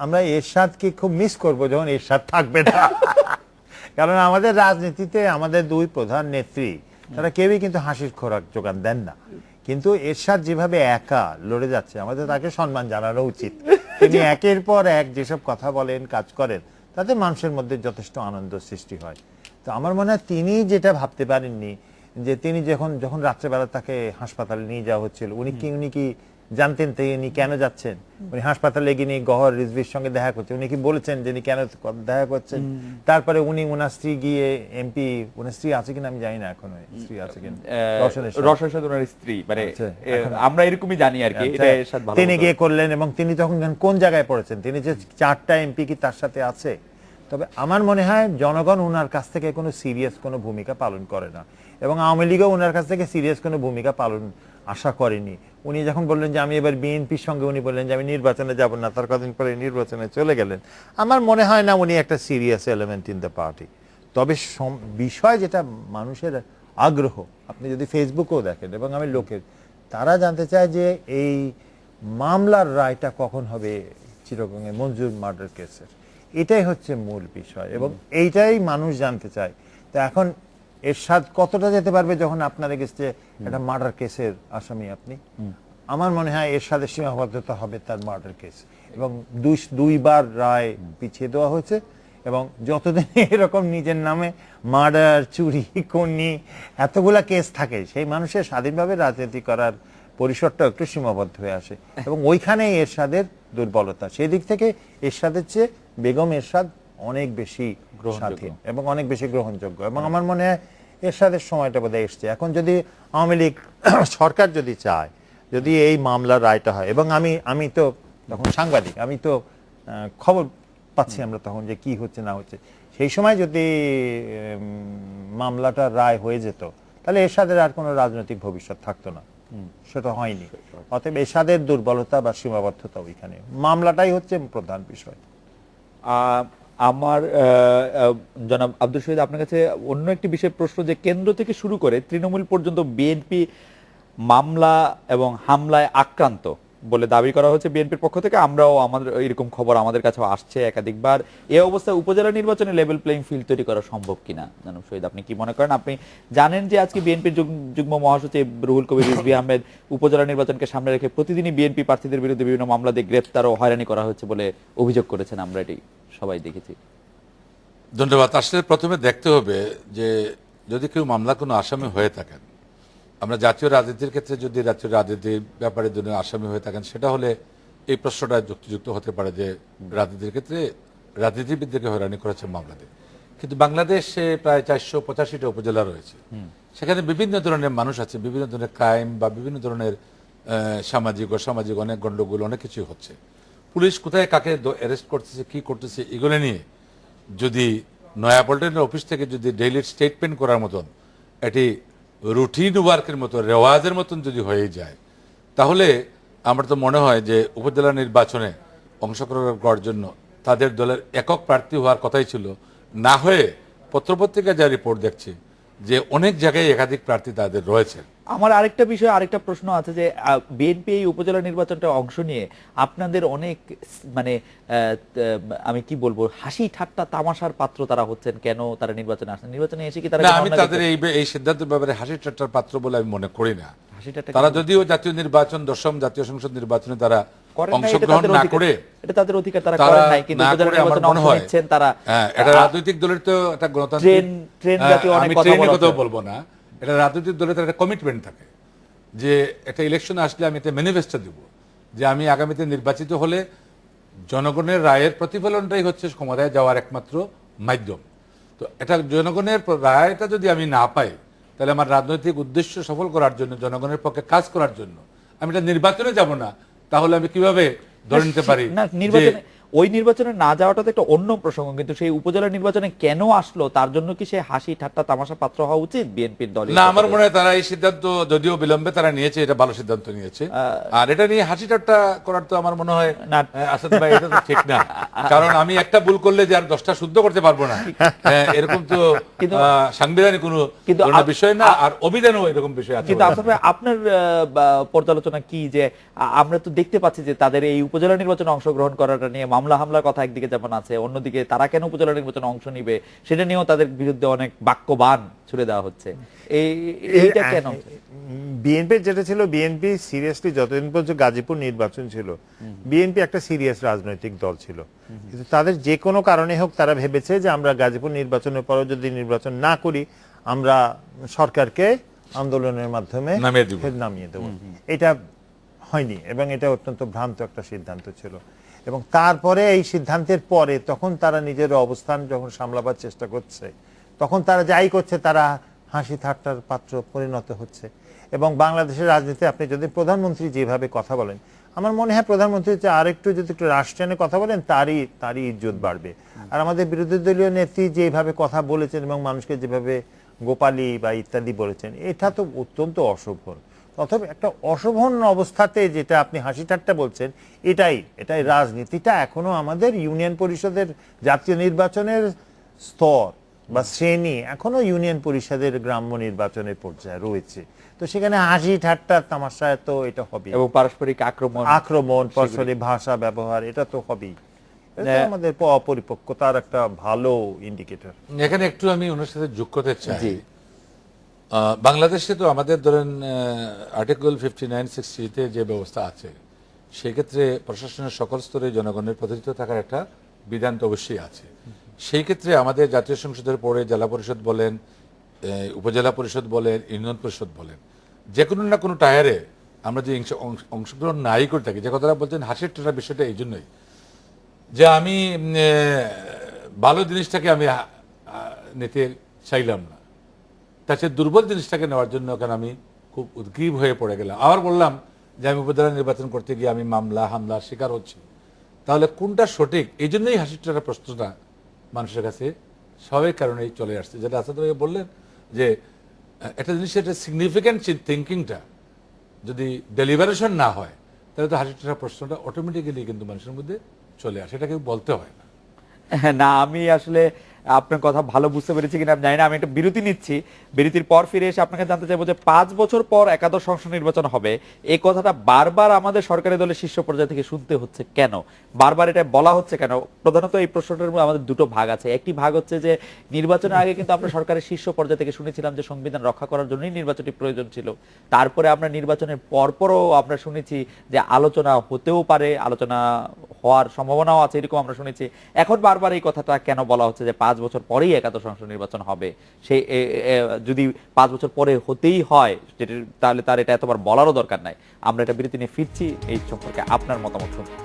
আমরা এরশাদকে খুব মিস করব যখন এরশাদ থাকবে না। কারণ আমাদের রাজনীতিতে আমাদের 2 প্রধান নেত্রী তারা কেউই কিন্তু হাসির খোরাক যোগান দেন না। কিন্তু এরশাদ যেভাবে একা লড়ে যাচ্ছে, আমাদের তাকে সম্মান জানানো উচিত। তিনি একের পর এক যেসব কথা বলেন, কাজ করেন, তাতে মানুষের মধ্যে যথেষ্ট আনন্দ সৃষ্টি হয়। তো আমার মনে হয় তিনি যেটা ভাবতে পারেননি যে তিনি যখন রাত্রেবেলা তাকে হাসপাতালে নিয়ে যাওয়া হচ্ছিল, উনি কি জানতেন তিনি কেন যাচ্ছেন? উনি হাসপাতালে গিয়ে গহর রিজভির সঙ্গে দেখা করছেন, উনি কি বলেছেন যে কেন দেখা করছেন? তারপরে উনার স্ত্রী গিয়ে এমপি, উনার স্ত্রী আছে কিনা আমি জানি না, এখন স্ত্রী আছে কিনা, রওশন এরশাদ ওনার স্ত্রী, মানে আমরা এরকমই জানি আর কি। তিনি গিয়ে করলেন এবং তিনি তখন কোন জায়গায় পড়েছেন, তিনি যে 4টা এমপি কি তার সাথে আছে? তবে আমার মনে হয় জনগণ ওনার কাছ থেকে কোনো সিরিয়াস কোনো ভূমিকা পালন করে না, এবং আওয়ামী লীগও ওনার কাছ থেকে সিরিয়াস কোনো ভূমিকা পালন আশা করেনি। উনি যখন বললেন যে আমি এবার বিএনপির সঙ্গে, উনি বললেন যে আমি নির্বাচনে যাব না, তার কদিন পরে নির্বাচনে চলে গেলেন। আমার মনে হয় না উনি একটা serious element in the party. তবে বিষয় যেটা মানুষের আগ্রহ, আপনি যদি ফেসবুকেও দেখেন এবং আমি লোকের, তারা জানতে চায় যে এই মামলার রায়টা কখন হবে চিটাগংয়ে মঞ্জুর মার্ডার কেসের। এটাই হচ্ছে মূল বিষয় এবং এইটাই মানুষ জানতে চায়। তো এখন এরশাদ কতটা যেতে পারবে যখন আপনার এগেইনস্টে একটা মার্ডার কেসের আসামি আপনি? আমার মনে হয় এরশাদের সীমাবদ্ধতা হবে তার মার্ডার কেস, এবং 2বার রায় পিছিয়ে দেওয়া হয়েছে, এবং যতদিন এরকম নিজের নামে মার্ডার, চুরি, খুনি এতগুলা কেস থাকে, সেই মানুষের স্বাধীনভাবে রাজনীতি করার পরিসরটা একটু সীমাবদ্ধ হয়ে আসে, এবং ওইখানেই এরশাদের দুর্বলতা। সেই দিক থেকে এরশাদের চেয়ে বেগম এরশাদ অনেক বেশি স্বাধীন এবং অনেক বেশি গ্রহণযোগ্য, এবং আমার মনে হয় এরশাদের সময়টা বোধহয় এসছে। এখন যদি আওয়ামী লীগ সরকার যদি চায়, যদি এই মামলার রায়টা হয়, এবং আমি তো তখন সাংবাদিক, আমি তো খবর পাচ্ছি আমরা তখন যে কি হচ্ছে না হচ্ছে, সেই সময় যদি মামলাটার রায় হয়ে যেত, তাহলে এরশাদের আর কোনো রাজনৈতিক ভবিষ্যৎ থাকতো না। সেটা হয়নি। অতএব এরশাদের দুর্বলতা বা সীমাবদ্ধতা ওইখানে, মামলাটাই হচ্ছে প্রধান বিষয়। আমার জনাব আব্দুল শহীদ, আপনার কাছে অন্য একটি বিষয় প্রশ্ন, যে কেন্দ্র থেকে শুরু করে তৃণমূল পর্যন্ত বিএনপি মামলা এবং হামলায় আক্রান্ত বলে দাবি করা হচ্ছে বিএনপির পক্ষ থেকে। আমরাও আমাদের এরকম খবর আমাদের কাছেও আসছে একাধিকবার। এই অবস্থায় উপজেলা নির্বাচনে লেভেল প্লেইং ফিল্ড তৈরি করা সম্ভব কিনা, জনাব শহীদ আপনি কি মনে করেন? আপনি জানেন যে আজকে বিএনপির যুগ্ম মহাসচিব রুহুল কবির রিজভী আহমেদ উপজেলা নির্বাচনকে সামনে রেখে প্রতিদিনই বিএনপি প্রার্থীদের বিরুদ্ধে বিভিন্ন মামলা দিয়ে গ্রেফতার ও হয়রানি করা হচ্ছে বলে অভিযোগ করেছেন, আমরা এটি সবাই দেখেছি। ধন্যবাদ। আসলে প্রথমে দেখতে হবে যে যদি কেউ মামলা কোনো আসামি হয়ে থাকেন, আমরা জাতীয় রাজনীতির ক্ষেত্রে যদি জাতীয় রাজনীতির ব্যাপারে যদি আসামি হয়ে থাকেন, সেটা হলে এই প্রশ্নটা যুক্তিযুক্ত হতে পারে যে রাজনীতির ক্ষেত্রে রাজনীতিবিদদেরকে হয়রানি করেছে মামলা দিয়ে। কিন্তু বাংলাদেশে প্রায় 485টা উপজেলা রয়েছে, সেখানে বিভিন্ন ধরনের মানুষ আছে, বিভিন্ন ধরনের ক্রাইম বা বিভিন্ন ধরনের সামাজিক অসামাজিক অনেক গন্ডগোল অনেক কিছু হচ্ছে। পুলিশ কোথায় কাকে অ্যারেস্ট করতেছে কি করতেছে এগুলো নিয়ে যদি নয়াপল্টনের অফিস থেকে যদি ডেইলি স্টেটমেন্ট করার মতন এটি রুটিন ওয়ার্কের মতো রেওয়াজের মতন যদি হয়ে যায়, তাহলে আমার তো মনে হয় যে উপজেলা নির্বাচনে অংশগ্রহণ করার জন্য তাদের দলের একক প্রার্থী হওয়ার কথাই ছিল, না হয়ে পত্রপত্রিকায় যা রিপোর্ট দেখছি যে অনেক জায়গায় একাধিক প্রার্থী তাদের রয়েছে। আমার আরেকটা বিষয়, আরেকটা প্রশ্ন আছে যে বিএনপি এই উপজেলা নির্বাচনটা অংশ নিয়ে আপনাদের অনেক মানে আমি কি বলবো হাসি ঠাট্টা তামাশার পাত্র তারা হচ্ছেন, কেন তারা নির্বাচনে আসেন? নির্বাচনে এসে কি তারা না, আমি তাদের এই সিদ্ধান্তের ব্যাপারে হাসি ঠাট্টার পাত্র বলে আমি মনে করি না। তারা যদিও জাতীয় নির্বাচন 10ম জাতীয় সংসদ নির্বাচনে তারা অংশগ্রহণ না করে, এটা তাদের অধিকার, তারা করেন নাই, কিন্তু উপজেলা নির্বাচনে অংশ নিচ্ছেন তারা। এটা রাজনৈতিক দলের তো একটা গণতান্ত্রিক ট্রেন জাতীয় অনেক কথা বলবো না, এটা রাজনৈতিক দলের একটা কমিটমেন্ট থাকে যে একটা ইলেকশন আসলে আমি একটা ম্যানিফেস্টো দিব যে আমি আগামীতে নির্বাচিত হলে জনগণের রায়ের প্রতিফলনটাই হচ্ছে ক্ষমতায় যাওয়ার একমাত্র মাধ্যম। তো এটা জনগণের রায়টা যদি আমি না পাই, তাহলে আমার রাজনৈতিক উদ্দেশ্য সফল করার জন্য, জনগণের পক্ষে কাজ করার জন্য আমি এটা নির্বাচনে যাব না, তাহলে আমি কিভাবে ধরে নিতে পারি? না, নির্বাচনে ওই নির্বাচনে না যাওয়াটা তো একটা অন্য প্রসঙ্গ, কিন্তু সেই উপজেলা নির্বাচনে কেন আসলো তার জন্য কি সে হাসি ঠাট্টা তামাশা পাত্র হওয়া উচিত বিএনপির দল? না, আমার মনে হয় তারা এই সিদ্ধান্ত যদিও বিলম্বে তারা নিয়েছে, এটা ভালো সিদ্ধান্ত নিয়েছে। আর এটা নিয়ে হাসি ঠাট্টা করার তো আমার মনে হয় আসাদ ভাই এটা তো ঠিক না, কারণ আমি একটা ভুল করলে যে আর 10টা শুদ্ধ করতে পারবো না, এরকম তো সাংবিধানিক কোনো বিষয় না, আর অভিধানও এরকম বিষয় আছে। কিন্তু আসাদ ভাই আপনার পর্যালোচনা কি, যে আমরা তো দেখতে পাচ্ছি যে তাদের এই উপজেলা নির্বাচনে অংশগ্রহণ করাটা নিয়ে মামলা হামলার কথা একদিকে যেমন আছে, অন্যদিকে তারা কেন উপজেলা নির্বাচনে অংশ নিবে সেটা নিয়েও তাদের বিরুদ্ধে অনেক বাক্যবাণ ছুড়ে দেওয়া হচ্ছে। এইটা কেন? বিএনপি যেটা ছিল, বিএনপি সিরিয়াসলি যতদিন পর্যন্ত গাজীপুর নির্বাচন ছিল, বিএনপি একটা সিরিয়াস রাজনৈতিক দল ছিল, কিন্তু তাদের যে কোনো কারণে হোক তারা ভেবেছে যে আমরা গাজীপুর নির্বাচনের পরও যদি নির্বাচন না করি আমরা সরকারকে আন্দোলনের মাধ্যমে নামিয়ে দেব। এটা হয়নি এবং এটা অত্যন্ত ভ্রান্ত একটা সিদ্ধান্ত ছিল। এবং তারপরে এই সিদ্ধান্তের পরে তখন তারা নিজের অবস্থান যখন সামলাবার চেষ্টা করছে, তখন তারা যাই করছে তারা হাসি ঠাট্টার পাত্র পরিণত হচ্ছে। এবং বাংলাদেশের রাজনীতিতে আপনি যদি প্রধানমন্ত্রী যেভাবে কথা বলেন, আমার মনে হয় প্রধানমন্ত্রী আরেকটু যদি একটু রাষ্ট্রায়নে কথা বলেন তারই ইজ্জত বাড়বে। আর আমাদের বিরোধী দলীয় নেত্রী যেভাবে কথা বলেছেন এবং মানুষকে যেভাবে গোপালী বা ইত্যাদি বলেছেন, এটা তো অত্যন্ত অশোভন। অথবা একটা অশোভন অবস্থাতে যেটা আপনি হাসি ঠাট্টা বলছেন, এটাই রাজনীতিটা এখনো আমাদের ইউনিয়ন পরিষদের জাতীয় নির্বাচনের স্তর বা শ্রেণী এখনো ইউনিয়ন পরিষদের গ্রাম্য নির্বাচনের পর্যায়ে রয়েছে। তো সেখানে হাসি ঠাট্টা তামাশায় তো এটা হবে, এবং পারস্পরিক আক্রমণ পারস্পরিক ভাষা ব্যবহার, এটা তো হবেই। আমাদের অপরিপক্কতার একটা ভালো ইন্ডিকেটর। এখানে একটু আমি ওনার সাথে যোগ করতে চাই। বাংলাদেশে তো আমাদের ধরেন আর্টিকেল 59-60-তে যে ব্যবস্থা আছে, সেক্ষেত্রে প্রশাসনের সকল স্তরে জনগণের প্রতিনিধিত্ব থাকার একটা বিধান তো অবশ্যই আছে। সেই ক্ষেত্রে আমাদের জাতীয় সংসদের পরে জেলা পরিষদ বলেন, উপজেলা পরিষদ বলেন, ইউনিয়ন পরিষদ বলেন, যে কোনো না কোনো টায়ারে আমরা যে অংশগ্রহণ নাই করে থাকি, যে কথাটা বলছেন হাসির ঠাট্টার বিষয়টা এই জন্যই যে আমি ভালো জিনিসটাকে আমি নিতে চাইলাম না, তার চেয়ে দুর্বল জিনিসটাকে নেওয়ার জন্য কেন আমি খুব উদ্গ্রীব হয়ে পড়ে গেলাম। আবার বললাম যে আমি উপজেলা নির্বাচন করতে গিয়ে আমি মামলা হামলার শিকার হচ্ছি, তাহলে কোনটা সঠিক? এই জন্যই হাসিটার প্রশ্নটা মানুষের কাছে স্বাভাবিক কারণেই চলে আসছে। যেটা আসাদ ভাই বললেন যে একটা জিনিসের একটা সিগনিফিক্যান্ট থিঙ্কিংটা যদি ডেলিভারেশন না হয়, তাহলে তো হাসিটার প্রশ্নটা অটোমেটিক্যালি কিন্তু মানুষের মধ্যে চলে আসে, এটা কেউ বলতে হয় না। না, আমি আসলে আপনার কথা ভালো বুঝতে পেরেছি কিনা জানি না। আমি একটা বিরতি নিচ্ছি, বিরতির পর ফিরে এসে আপনাকে জানতে চাইবো যে 5 বছর পর একাদশ সংসদ নির্বাচন হবে, এই কথাটা বারবার আমাদের সরকারি দলের শীর্ষ পর্যায় থেকে শুনতে হচ্ছে কেন? বারবার এটা বলা হচ্ছে কেন? প্রধানত এই প্রশ্নটার মধ্যে আমাদের দুটো ভাগ আছে। একটি ভাগ হচ্ছে যে নির্বাচনের আগে কিন্তু আমরা সরকারের শীর্ষ পর্যায় থেকে শুনেছিলাম যে সংবিধান রক্ষা করার জন্যই নির্বাচনটি প্রয়োজন ছিল। তারপরে আমরা নির্বাচনের পরপরও আমরা শুনেছি যে আলোচনা হতেও পারে, আলোচনা হওয়ার সম্ভাবনাও আছে, এরকম আমরা শুনেছি। এখন বারবার এই কথাটা কেন বলা হচ্ছে যে 5 বছর পরেই একাদশ সংসদ নির্বাচন হবে? সেই যদি 5 বছর পরে হতেই হয় তাহলে তার এটা এতবার বলারও দরকার নাই। আমরা এটা বিরতি নিয়ে ফিরছি, এই সম্পর্কে আপনার মতামত শুনছি।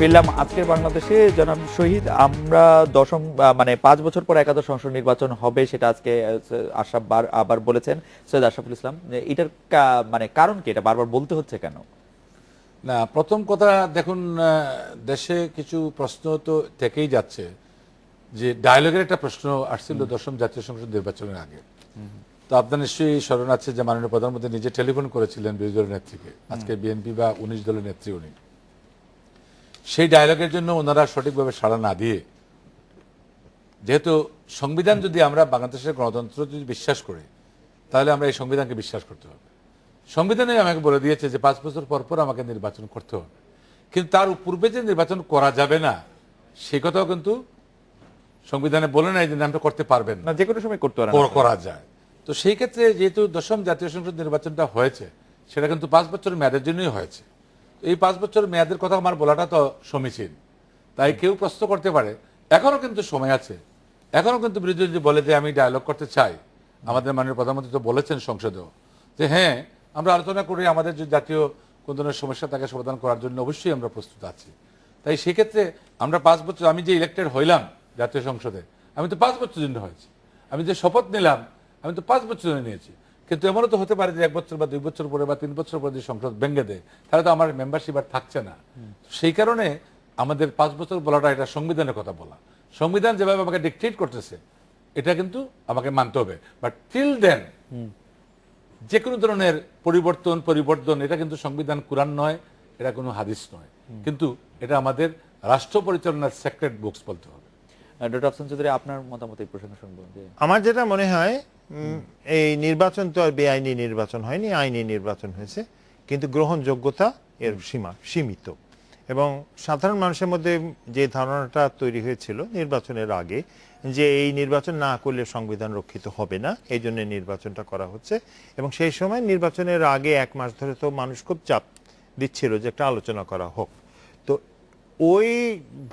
ফিরলাম আজকের বাংলাদেশে। জনাব শহীদ, আমরা মানে 5 বছর পর একাদশ সংসদ নির্বাচন হবে, সেটা আজকে আশরাফ আবার বলেছেন, সৈয়দ আশরাফুল ইসলাম। এটার মানে কারণ কি, এটা বারবার বলতে হচ্ছে কেন? না, প্রথম কথা দেখুন, দেশে কিছু প্রশ্ন তো থেকেই যাচ্ছে, যে ডায়ালগের একটা প্রশ্ন আসছিল দশম জাতীয় সংসদ নির্বাচনের আগে। তো আপনার নিশ্চয়ই স্মরণ আছে যে মাননীয় প্রধানমন্ত্রী নিজে টেলিফোন করেছিলেন বিরোধী দলের নেত্রীকে, আজকে বিএনপি বা 19 দলের নেত্রী উনি। সেই ডায়ালগের জন্য ওনারা সঠিকভাবে সাড়া না দিয়ে, যেহেতু সংবিধান যদি আমরা বাংলাদেশের গণতন্ত্র যদি বিশ্বাস করি, তাহলে আমরা এই সংবিধানকে বিশ্বাস করতে হবে। সংবিধানে আমাকে বলে দিয়েছে যে 5 বছর পর পর আমাকে নির্বাচন করতে হবে, কিন্তু তার পূর্বে যে নির্বাচন করা যাবে না সেই কথাও কিন্তু সংবিধানে বলে নাই যে আমরা করতে পারবেন না, যে কোনো সময় করতে পারেন, করা যায়। তো সেই ক্ষেত্রে যেহেতু দশম জাতীয় সংসদ নির্বাচনটা হয়েছে, সেটা কিন্তু 5 বছর মেয়াদের জন্যই হয়েছে। এই 5 বছর মেয়াদের কথা আমার বলাটা তো সমীচীন। তাই কেউ প্রশ্ন করতে পারে, এখনো কিন্তু সময় আছে, এখনো কিন্তু বিরোধী যদি বলে যে আমি ডায়ালগ করতে চাই, আমাদের মাননীয় প্রধানমন্ত্রী তো বলেছেন সংসদেও যে হ্যাঁ আমরা আলোচনা করে আমাদের যে জাতীয় কোন ধরনের সমস্যা তাকে সমাধান করার জন্য অবশ্যই আমরা প্রস্তুত আছি। তাই সেক্ষেত্রে আমরা 5 বছর, আমি যে ইলেক্টেড হইলাম জাতীয় সংসদে, আমি তো 5 বছর জন্য হয়েছি। আমি যে শপথ নিলাম, আমি তো 5 বছর জন্য নিয়েছি। কিন্তু এমনও তো হতে পারে যে 1 বছর বা 2 বছর পরে বা 3 বছর পরে যে সংসদ ভেঙে দেয়, তাহলে তো আমার মেম্বারশিপ আর থাকছে না। সেই কারণে আমাদের 5 বছর বলাটা এটা সংবিধানের কথা বলা। সংবিধান যেভাবে আমাকে ডিকটেট করতেছে এটা কিন্তু আমাকে মানতে হবে। বাট টিল দেন যে কোনো ধরনের পরিবর্তন এটা কিন্তু সংবিধান কুরআন নয়, এটা কোনো হাদিস নয়, কিন্তু এটা আমাদের রাষ্ট্র পরিচালনার সেক্রেট বুকস বলতে হবে। ডক্টর আফসান চৌধুরী, আপনার মতামত এই প্রসঙ্গে শুনবো। আমার যেটা মনে হয়, এই নির্বাচন তো আর বেআইনি নির্বাচন হয়নি, আইনি নির্বাচন হয়েছে, কিন্তু গ্রহণযোগ্যতা এর সীমিত। এবং সাধারণ মানুষের মধ্যে যে ধারণাটা তৈরি হয়েছিল নির্বাচনের আগে যে এই নির্বাচন না করলে সংবিধান রক্ষিত হবে না, এই জন্য নির্বাচনটা করা হচ্ছে। এবং সেই সময় নির্বাচনের আগে 1 মাস ধরে তো মানুষ খুব চাপ দিচ্ছিল যে একটা আলোচনা করা হোক। তো ওই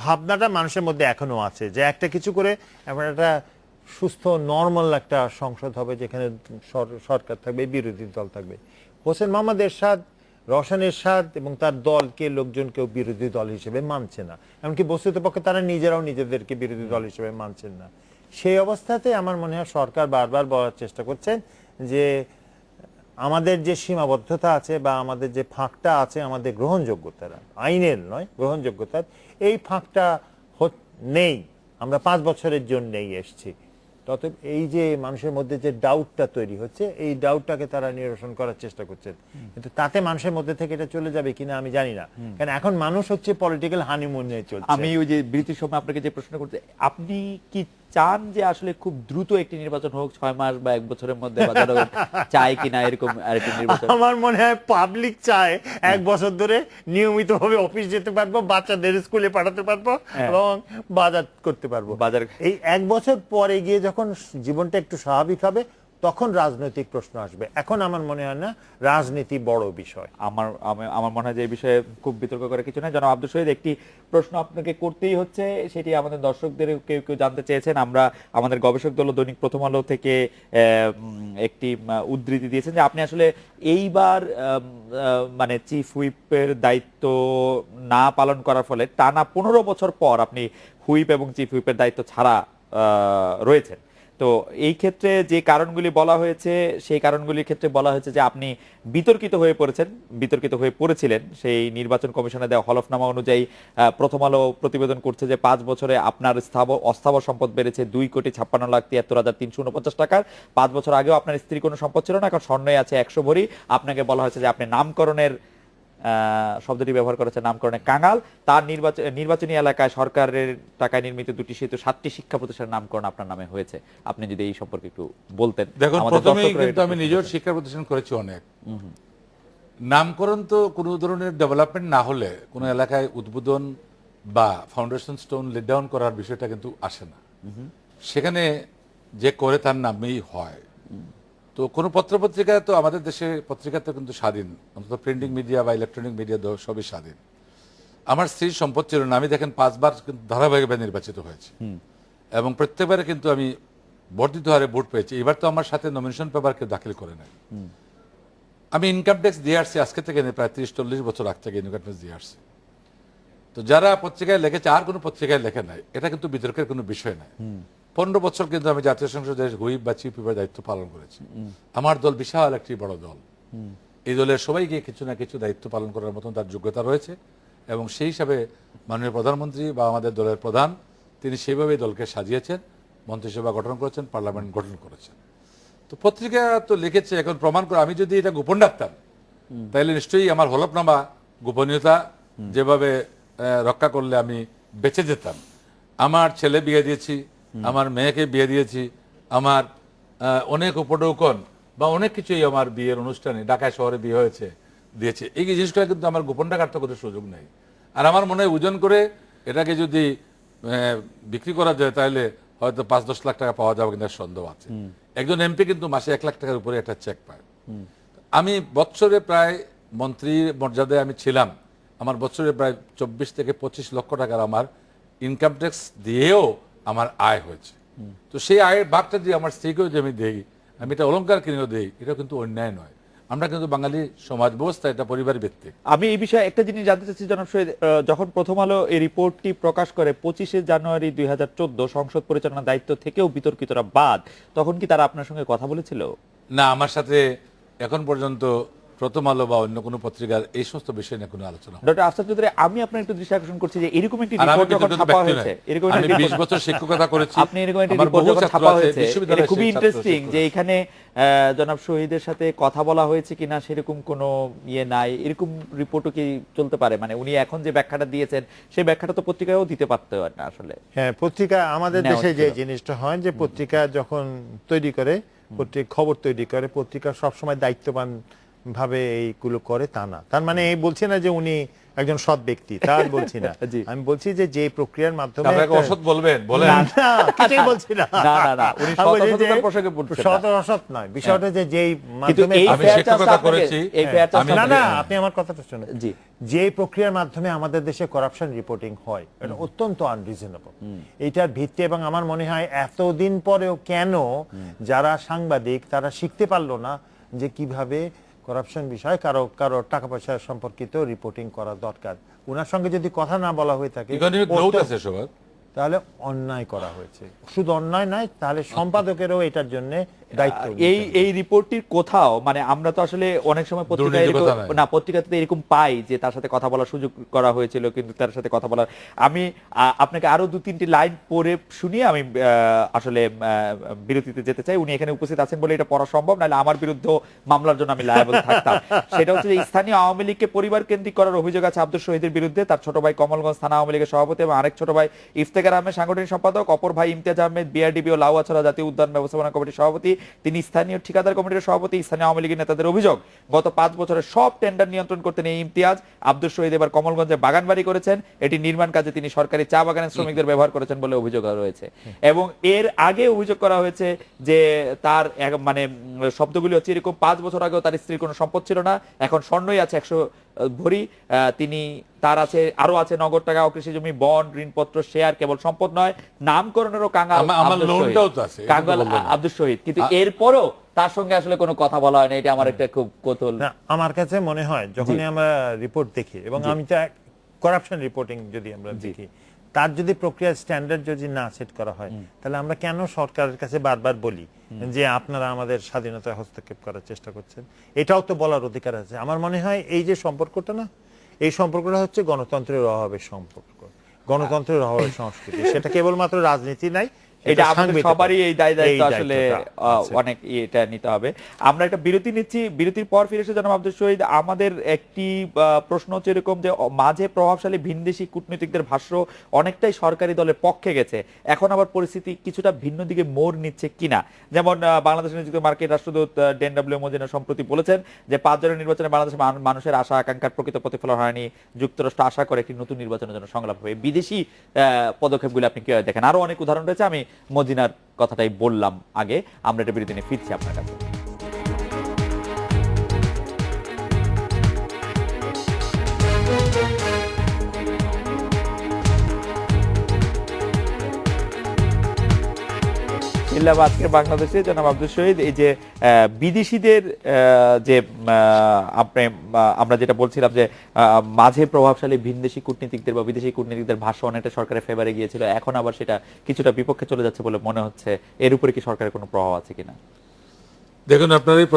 ভাবনাটা মানুষের মধ্যে এখনো আছে যে একটা কিছু করে এখন একটা সুস্থ নর্মাল একটা সংসদ হবে, যেখানে সরকার থাকবে, বিরোধী দল থাকবে। হোসেন মোহাম্মদ এরশাদ, রওশন এরশাদ এবং তার দলকে লোকজন কেউ বিরোধী দল হিসেবে মানছে না, এমনকি বস্তুতপক্ষে তারা নিজেরাও নিজেদেরকে বিরোধী দল হিসেবে মানছেন না। সেই অবস্থাতে আমার মনে হয় সরকার বারবার বলার চেষ্টা করছেন যে আমাদের যে সীমাবদ্ধতা আছে বা আমাদের যে ফাঁকটা আছে আমাদের গ্রহণযোগ্যতার, আইনের নয় গ্রহণযোগ্যতার, এই ফাঁকটা নেই, আমরা 5 বছরের জন্যই এসছি। তত এই যে মানুষের মধ্যে যে ডাউটটা তৈরি হচ্ছে, এই ডাউটটাকে তারা নিরসন করার চেষ্টা করছেন, কিন্তু তাতে মানুষের মধ্যে থেকে এটা চলে যাবে কিনা আমি জানি না। কারণ এখন মানুষ হচ্ছে পলিটিক্যাল হানিমুন নিয়ে চলছে। আমি ওই যে বিরতির সময় আপনাকে যে প্রশ্ন করতে, আপনি কি চান যে আসলে খুব দ্রুত একটি নির্বাচন হোক, 6 মাস বা 1 বছরের মধ্যে, চাই কিনা এরকম আরেকটি নির্বাচন? আমার মনে হয় পাবলিক চায় 1 বছর ধরে নিয়মিতভাবে অফিস যেতে পারবো, বাচ্চাদের স্কুলে পাঠাতে পারবো এবং বাজার করতে পারবো। এই 1 বছর পরে গিয়ে যখন জীবনটা একটু স্বাভাবিক হবে, তখন রাজনৈতিক প্রশ্ন আসবে। এখন আমার মনে হয় না রাজনীতি বড় বিষয়। আমার মনে হয় যে এই বিষয়ে খুব বিতর্ক করে কিছু নাই। জনাব আব্দুল শহীদ, একটি প্রশ্ন আপনাকে করতেই হচ্ছে, সেটি আমাদের দর্শকদের কেউ কেউ জানতে চেয়েছেন। আমরা আমাদের গবেষক দল দৈনিক প্রথম আলো থেকে একটি উদ্ধৃতি দিয়েছেন যে আপনি আসলে এইবার মানে চিফ হুইপের দায়িত্ব না পালন করার ফলে টানা 15 বছর পর আপনি হুইপ এবং চিফ হুইপের দায়িত্ব ছাড়া রয়েছেন। তো এই ক্ষেত্রে যে কারণগুলি বলা হয়েছে, সেই কারণগুলির ক্ষেত্রে বলা হয়েছে যে আপনি বিতর্কিত হয়ে পড়েছিলেন সেই নির্বাচন কমিশনে দেওয়া হলফনামা অনুযায়ী। প্রথম আলো প্রতিবেদন করছে যে 5 বছরে আপনার অস্থাবর সম্পদ বেড়েছে 2,56,73,349 টাকার। 5 বছর আগেও আপনার স্ত্রী কোনো সম্পদ ছিল না, এখন স্বর্ণই আছে 100 ভরি। আপনাকে বলা হয়েছে যে আপনি নামকরণের শব্দটি ব্যবহার করেছে, নামকরণে কাঙাল। তার নির্বাচনী এলাকায় সরকারের টাকায় নির্মিত 2টি সেতু, 7টি শিক্ষা প্রতিষ্ঠানের নামকরণ আপনার নামে হয়েছে। আপনি যদি এই সম্পর্কে একটু বলতেন। দেখুন, প্রথমেই কিন্তু আমি নিজের শিক্ষা প্রতিষ্ঠান করেছি অনেক। নামকরণ তো কোনো ধরনের ডেভেলপমেন্ট না হলে কোনো এলাকায় উদ্বোধন বা ফাউন্ডেশন স্টোন লেট ডাউন করার বিষয়টা কিন্তু আসে না। সেখানে যে করে তার নামেই হয়। তো কোনো পত্রপত্রিকা তো আমাদের দেশে পত্রিকা তো কিন্তু স্বাধীন, অন্তত প্রিন্টিং মিডিয়া বা ইলেকট্রনিক মিডিয়া সবই স্বাধীন। আমার স্ত্রীর সম্পদ ছিল না, আমি দেখেন 5 বার ধারাবাহিকভাবে নির্বাচিত হয়েছি এবং প্রত্যেকবারে কিন্তু আমি বর্ধিত হারে ভোট পেয়েছি। এবার তো আমার সাথে নমিনেশন পেপার কেউ দাখিল করে নাই। আমি ইনকাম ট্যাক্স দিয়ে আসছি আজকে থেকে প্রায় 30-40 বছর আগ থেকে ইনকাম ট্যাক্স দিয়ে আসছি। তো তো যারা পত্রিকায় লিখেছে আর কোনো পত্রিকায় লেখে নাই, এটা কিন্তু বিতর্কের কোনো বিষয় নাই। 15 বছর কিন্তু আমি জাতীয় সংসদের হুইপ বা চিফ হুইপের দায়িত্ব পালন করেছি। আমার দল বিশাল একটি বড় দল, এই দলের সবাইকে কিছু না কিছু দায়িত্ব পালন করার মতন তার যোগ্যতা রয়েছে, এবং সেই হিসাবে মাননীয় প্রধানমন্ত্রী বা আমাদের দলের প্রধান তিনি সেইভাবেই দলকে সাজিয়েছেন, মন্ত্রিসভা গঠন করেছেন, পার্লামেন্ট গঠন করেছেন। তো পত্রিকা তো লিখেছে, এখন প্রমাণ করে আমি যদি এটা গোপন রাখতাম তাহলে নিশ্চয়ই আমার হলফনামা গোপনীয়তা যেভাবে রক্ষা করলে আমি বেঁচে যেতাম। আমার ছেলে বিয়ে দিয়েছি, আমার মেয়েকে বিয়ে দিয়েছি, আমার অনেক উপঢৌকন বা অনেক কিছুই আমার বিয়ের অনুষ্ঠানে ঢাকায় শহরে বিয়ে হয়েছে দিয়েছে, এই জিনিসটা কিন্তু আমার গোপন রাখার তো কোনো সুযোগ নেই। আর আমার মনে হয় ওজন করে এটাকে যদি বিক্রি করা যায় তাহলে হয়তো 5-10 লাখ টাকা পাওয়া যাবে, কিন্তু সন্দেহ আছে। একজন এমপি কিন্তু মাসে 1 লাখ টাকার উপরে একটা চেক পায়। আমি বছরে প্রায় মন্ত্রীর মর্যাদায় আমি ছিলাম, আমার বছরে প্রায় 24 থেকে 25 লক্ষ টাকার আমার ইনকাম ট্যাক্স দিয়েও আমার আয় হয়েছে। তো সেই আয়ের ভাগটা দিয়ে আমার স্ত্রীকেও যে আমি দেই, আমি এটা অলংকার কিনেও দেই, এটা কিন্তু অন্যায় নয়। আমরা কিন্তু বাঙালি সমাজ ব্যবস্থা এটা পরিবার ভিত্তিক। আমি এই বিষয়ে একটা জিনিস জানতে চাচ্ছি জনাব শহীদ, যখন প্রথম আলো এই রিপোর্টটি প্রকাশ করে 25শে জানুয়ারি 2014 সংসদ পরিচালনার দায়িত্ব থেকেও বিতর্কিতরা বাদ, তখন কি তারা আপনার সঙ্গে কথা বলেছিল? না, আমার সাথে এখন পর্যন্ত প্রথম আলো বা অন্য কোনো পত্রিকার এই সমস্ত বিষয় নিয়ে কোনো আলোচনা হয় না। ডক্টর আফসার চৌধুরী, আমি আপনার একটু দৃষ্টি আকর্ষণ করছি যে এরকম একটি আর আমি রিপোর্ট যখন কিন্তু ছাপা ব্যক্তি হয়েছে, নই। এরকম আমি একটি 20 বছর শিক্ষকতা করেছি, আপনি এরকম একটি আমার রিপোর্ট বহু যখন ছাত্র ছাপা আছে, হয়েছে, এটা বিশ্ববিদ্যালয়ে খুবই সেই ছাত্র ইন্টারেস্টিং শেষ যে করেছে। এখানে জনাব শহীদের সাথে কথা বলা হয়েছে কিনা সেরকম কোনো ইয়ে নাই, এরকম রিপোর্টও কি চলতে পারে? মানে উনি এখন যে ব্যাখ্যাটা দিয়েছেন সেই ব্যাখ্যাটা তো পত্রিকায়ও দিতে পারতে হয় না আসলে। হ্যাঁ, পত্রিকা আমাদের নেওয়া দেশে যে ছিল। জিনিসটা হয় যে পত্রিকা যখন তৈরি করে, খবর তৈরি করে, পত্রিকা সবসময় দায়িত্ববান ভাবে এইগুলো করে তা না। তার মানে এই বলছি না যে উনি একজন সৎ ব্যক্তি, তা আমি বলছি না। জি। আমি বলছি যে যে প্রক্রিয়ার মাধ্যমে আপনাকে একটা- অসৎ বলবেন, বলেন। না, না, কিছুই বলছি না। না, না, না, উনি আমি বলছি যে সৎ-অসৎতার প্রসঙ্গে বলছেন না। সৎ অসৎ নয়, বিষয়টা যে যেই কিন্তু মাধ্যমে এই আমি fair শিক্ষকতা chance আপনাকে- করেছি, এই fair chance আমি- না আপনাকে- না, আপনি আমার কথাটা শুনুন। জি। যে প্রক্রিয়ার মাধ্যমে আমাদের দেশে করাপশন রিপোর্টিং হয় এটা অত্যন্ত আনরিজনেবল। এইটার ভিত্তি, এবং আমার মনে হয় এতদিন পরেও কেন যারা সাংবাদিক তারা শিখতে পারলো না যে কিভাবে করাপশন বিষয় কারো কারো টাকা পয়সা সম্পর্কিত রিপোর্টিং করা দরকার। ওনার সঙ্গে যদি কথা না বলা হয়ে থাকে ইকোনমিক গ্রোথ আছে সবার, তাহলে অন্যায় করা হয়েছে। শুধু অন্যায় নয়, তাহলে সম্পাদকেরও এটার জন্য দায়িত্ব নিতে এই হবে। এই রিপোর্টটির কোথাও মানে আমরা তো আসলে অনেক সময় পত্রিকায় দুর্নীতির কথা নাই। না পত্রিকাতে এরকম পাই যে তার সাথে কথা বলার সুযোগ করা হয়েছিল, কিন্তু তার সাথে কথা বলার আমি আপনাকে আরো 2-3টি লাইন পড়ে শুনিয়ে আমি আসলে বিরতিতে যেতে চাই। উনি এখানে উপস্থিত আছেন বলে এটা পড়া সম্ভব, নাহলে আমার বিরুদ্ধে মামলার জন্য আমি লায়াবল থাকতাম। সেটা হচ্ছে যে স্থানীয় আওয়ামী লীগকে পরিবার কেন্দ্রিক করার অভিযোগ আছে আব্দুল শহীদের বিরুদ্ধে। তার ছোট ভাই কমলগঞ্জ থানা আওয়ামী লীগের সভাপতি এবং আরেক ছোট ভাই ইফতেখার আহমেদ সাংগঠনিক সম্পাদক, অপর ভাই ইমতিয়াজ আহমেদ বিআরডিবি ও লাউয়াছড়া জাতীয় উদ্যান ব্যবস্থাপনা কমিটির সভাপতি, তিনি স্থানীয় ঠিকাদার কমিটির সভাপতি। স্থানীয় আওয়ামী লীগের নেতাদের অভিযোগ গত 5 বছরে সব টেন্ডার নিয়ন্ত্রণ করতেন এই ইমতিয়াজ। আব্দুল শহীদ এবার কমলগঞ্জে বাগানবাড়ি করেছেন, এটি নির্মাণ কাজে তিনি সরকারি চা বাগানের শ্রমিকদের ব্যবহার করেছেন বলে অভিযোগ রয়েছে। এবং এর আগে অভিযোগ করা হয়েছে যে তার মানে শব্দগুলি হচ্ছে এরকম, 5 বছর আগেও তার স্ত্রীর কোনো সম্পদ ছিল না, এখন স্বর্ণই আছে 100 ভরি। তিনি তার আছে আরো আছে নগদ টাকা, কৃষি জমি, বন্ড, ঋণপত্র, শেয়ার, কেবল সম্পদ নয় নামকরণেরও কাঙ্গাল আমার আব্দুল লোনটাও শহীদ। তো আছে, এটা তো কাঙ্গাল বললেন না। আব্দুল শহীদ, কিন্তু এরপরও তার সঙ্গে আসলে কোনো কথা বলা হয় না, এটা আমার একটা খুব কৌতূহল। না, আমার কাছে মনে হয় যখনই আমরা রিপোর্ট দেখি, এবং আমি তো করাপশন রিপোর্টিং যদি আমরা দেখি, তার যদি প্রক্রিয়া স্ট্যান্ডার্ড যদি না সেট করা হয়, তাহলে আমরা কেন সরকারের কাছে বারবার বলি যে আপনারা আমাদের স্বাধীনতায় হস্তক্ষেপ করার চেষ্টা করছেন? এটাও তো বলার অধিকার আছে। আমার মনে হয় এই যে সম্পর্কটা না, এই সম্পর্কটা হচ্ছে গণতন্ত্রের অভাবের সম্পর্ক, গণতন্ত্রের অভাবের সংস্কৃতি। সেটা কেবলমাত্র রাজনীতি নাই, এটা আমাদের সবারই এই দায়িত্ব এই আসলে দায়িত্বটা আছে। অনেক এটা নিতে হবে। আমরা একটা বিরতি নিচ্ছি, বিরতির পর ফিরে এসে জনাব আব্দুল শহীদ, আমাদের একটি প্রশ্ন হচ্ছে এরকম যে মাঝে প্রভাবশালী ভিনদেশি কূটনীতিকদের ভাষ্য অনেকটাই সরকারি দলের পক্ষে গেছে, এখন আবার পরিস্থিতি কিছুটা ভিন্ন দিকে মোড় নিচ্ছে কিনা। যেমন বাংলাদেশের নিযুক্ত মার্কিন রাষ্ট্রদূত ডেন ডব্লিউ মদিনা সম্প্রতি বলেছেন যে 5 জনের নির্বাচনে বাংলাদেশের মানুষের আশা আকাঙ্ক্ষার প্রকৃত প্রতিফলন হয়নি, যুক্তরাষ্ট্র আশা করে একটি নতুন নির্বাচনের জন্য সংলাপ হবে। বিদেশি পদক্ষেপগুলো আপনি কিভাবে দেখেন? আরো অনেক উদাহরণ রয়েছে, আমি মদিনার কথাটাই বললাম আগে। আমরা এটা বিরতি নিয়ে ফিরছি আপনার কাছে। ফিরলাম আজকের বাংলাদেশে জনাব আব্দুল শহীদ। এই যে বিদেশিদের যে আমরা যেটা বলছিলাম যে মাঝে প্রভাবশালী ভিনদেশি কূটনীতিকদের বা বিদেশি কূটনীতিকদের ভাষ্য অনেকটা সরকারের ফেভারে গিয়েছিল, এখন আবার সেটা কিছুটা বিপক্ষে চলে যাচ্ছে বলে মনে হচ্ছে। এর উপরে কি সরকারের কোনো প্রভাব আছে কিনা? দেখুন, আপনার এই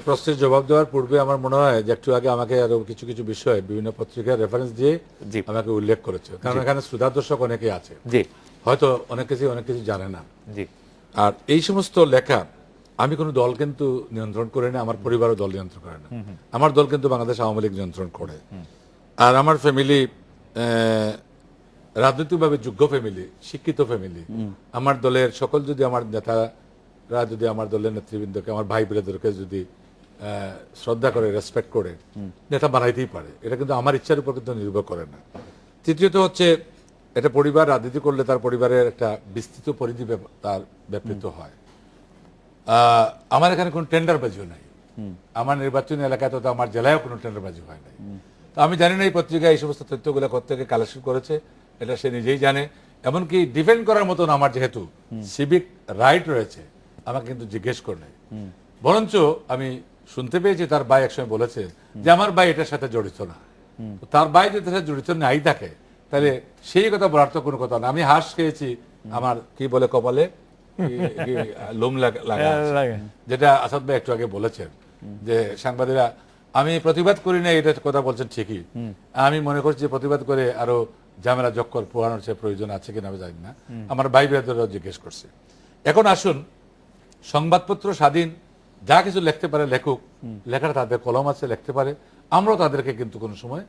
প্রশ্নের জবাব দেওয়ার পূর্বে আমার মনে হয় যে একটু আগে আমাকে আরো কিছু কিছু বিষয় বিভিন্ন পত্রিকার রেফারেন্স দিয়ে আমাকে উল্লেখ করেছে, কারণ এখানে শ্রোতা দর্শক অনেকেই আছে, হয়তো অনেক কিছু জানে না। আর এই সমস্ত লেখা আমি কোনো দল কিন্তু নিয়ন্ত্রণ করে না, আমার পরিবারও দল নিয়ন্ত্রণ করে না। আমার দল কিন্তু বাংলাদেশ আওয়ামী লীগ নিয়ন্ত্রণ করে। আর আমার ফ্যামিলি রাজনৈতিকভাবে যোগ্য ফ্যামিলি, শিক্ষিত ফ্যামিলি। আমার দলের সকল যদি আমার নেতারা যদি আমার দলের নেতৃবৃন্দকে, আমার ভাই ব্রাদারকে যদি শ্রদ্ধা করে, রেসপেক্ট করে নেতা বানাইতেই পারে। এটা কিন্তু আমার ইচ্ছার উপর কিন্তু নির্ভর করে না। তৃতীয়ত হচ্ছে, এটা পরিবার রাজনীতি করলে তার পরিবারের একটা বিস্তৃত পরিধি তার ব্যাপৃত হয়। আমার এখানে কোনো টেন্ডারবাজিও নাই। আমার নির্বাচনী এলাকায় তো আমার জেলায়ও কোনো টেন্ডারবাজি হয় নাই। তো আমি জানি না এই পত্রিকা এই সমস্ত তথ্যগুলো কোত্থেকে কালেকশন করেছে, এটা সে নিজেই জানে। এমনকি ডিফেন্ড করার মতন আমার যেহেতু সিভিক রাইট রয়েছে, আমাকে কিন্তু জিজ্ঞেস করে নাই। বরঞ্চ আমি শুনতে পেয়েছি তার ভাই একসময় বলেছে যে আমার ভাই এটার সাথে জড়িত না। তার ভাই যদি এটার সাথে জড়িত নাই থাকে, তাহলে সেই কথা বলার তো কোনো কথা না। আমি হাঁস খেয়েছি, আমার কি বলে কপালে লোম লাগা, যেটা আসাদ ভাই একটু আগে বলেছেন যে সাংবাদিকরা আমি প্রতিবাদ করি না, এটা কথা বলছেন ঠিকই। আমি মনে করছি যে প্রতিবাদ করে আরো ঝামেলা জক্কর পোড়ানোর সে প্রয়োজন আছে কিনা আমি জানি না। আমার ভাই ব্রাদাররাও জিজ্ঞেস করছে। এখন আসুন, সংবাদপত্র স্বাধীন, যা কিছু লিখতে পারে লেখুক, লেখাটা তাদের কলম আছে, লিখতে পারে। আমরাও তাদেরকে কিন্তু কোনো সময়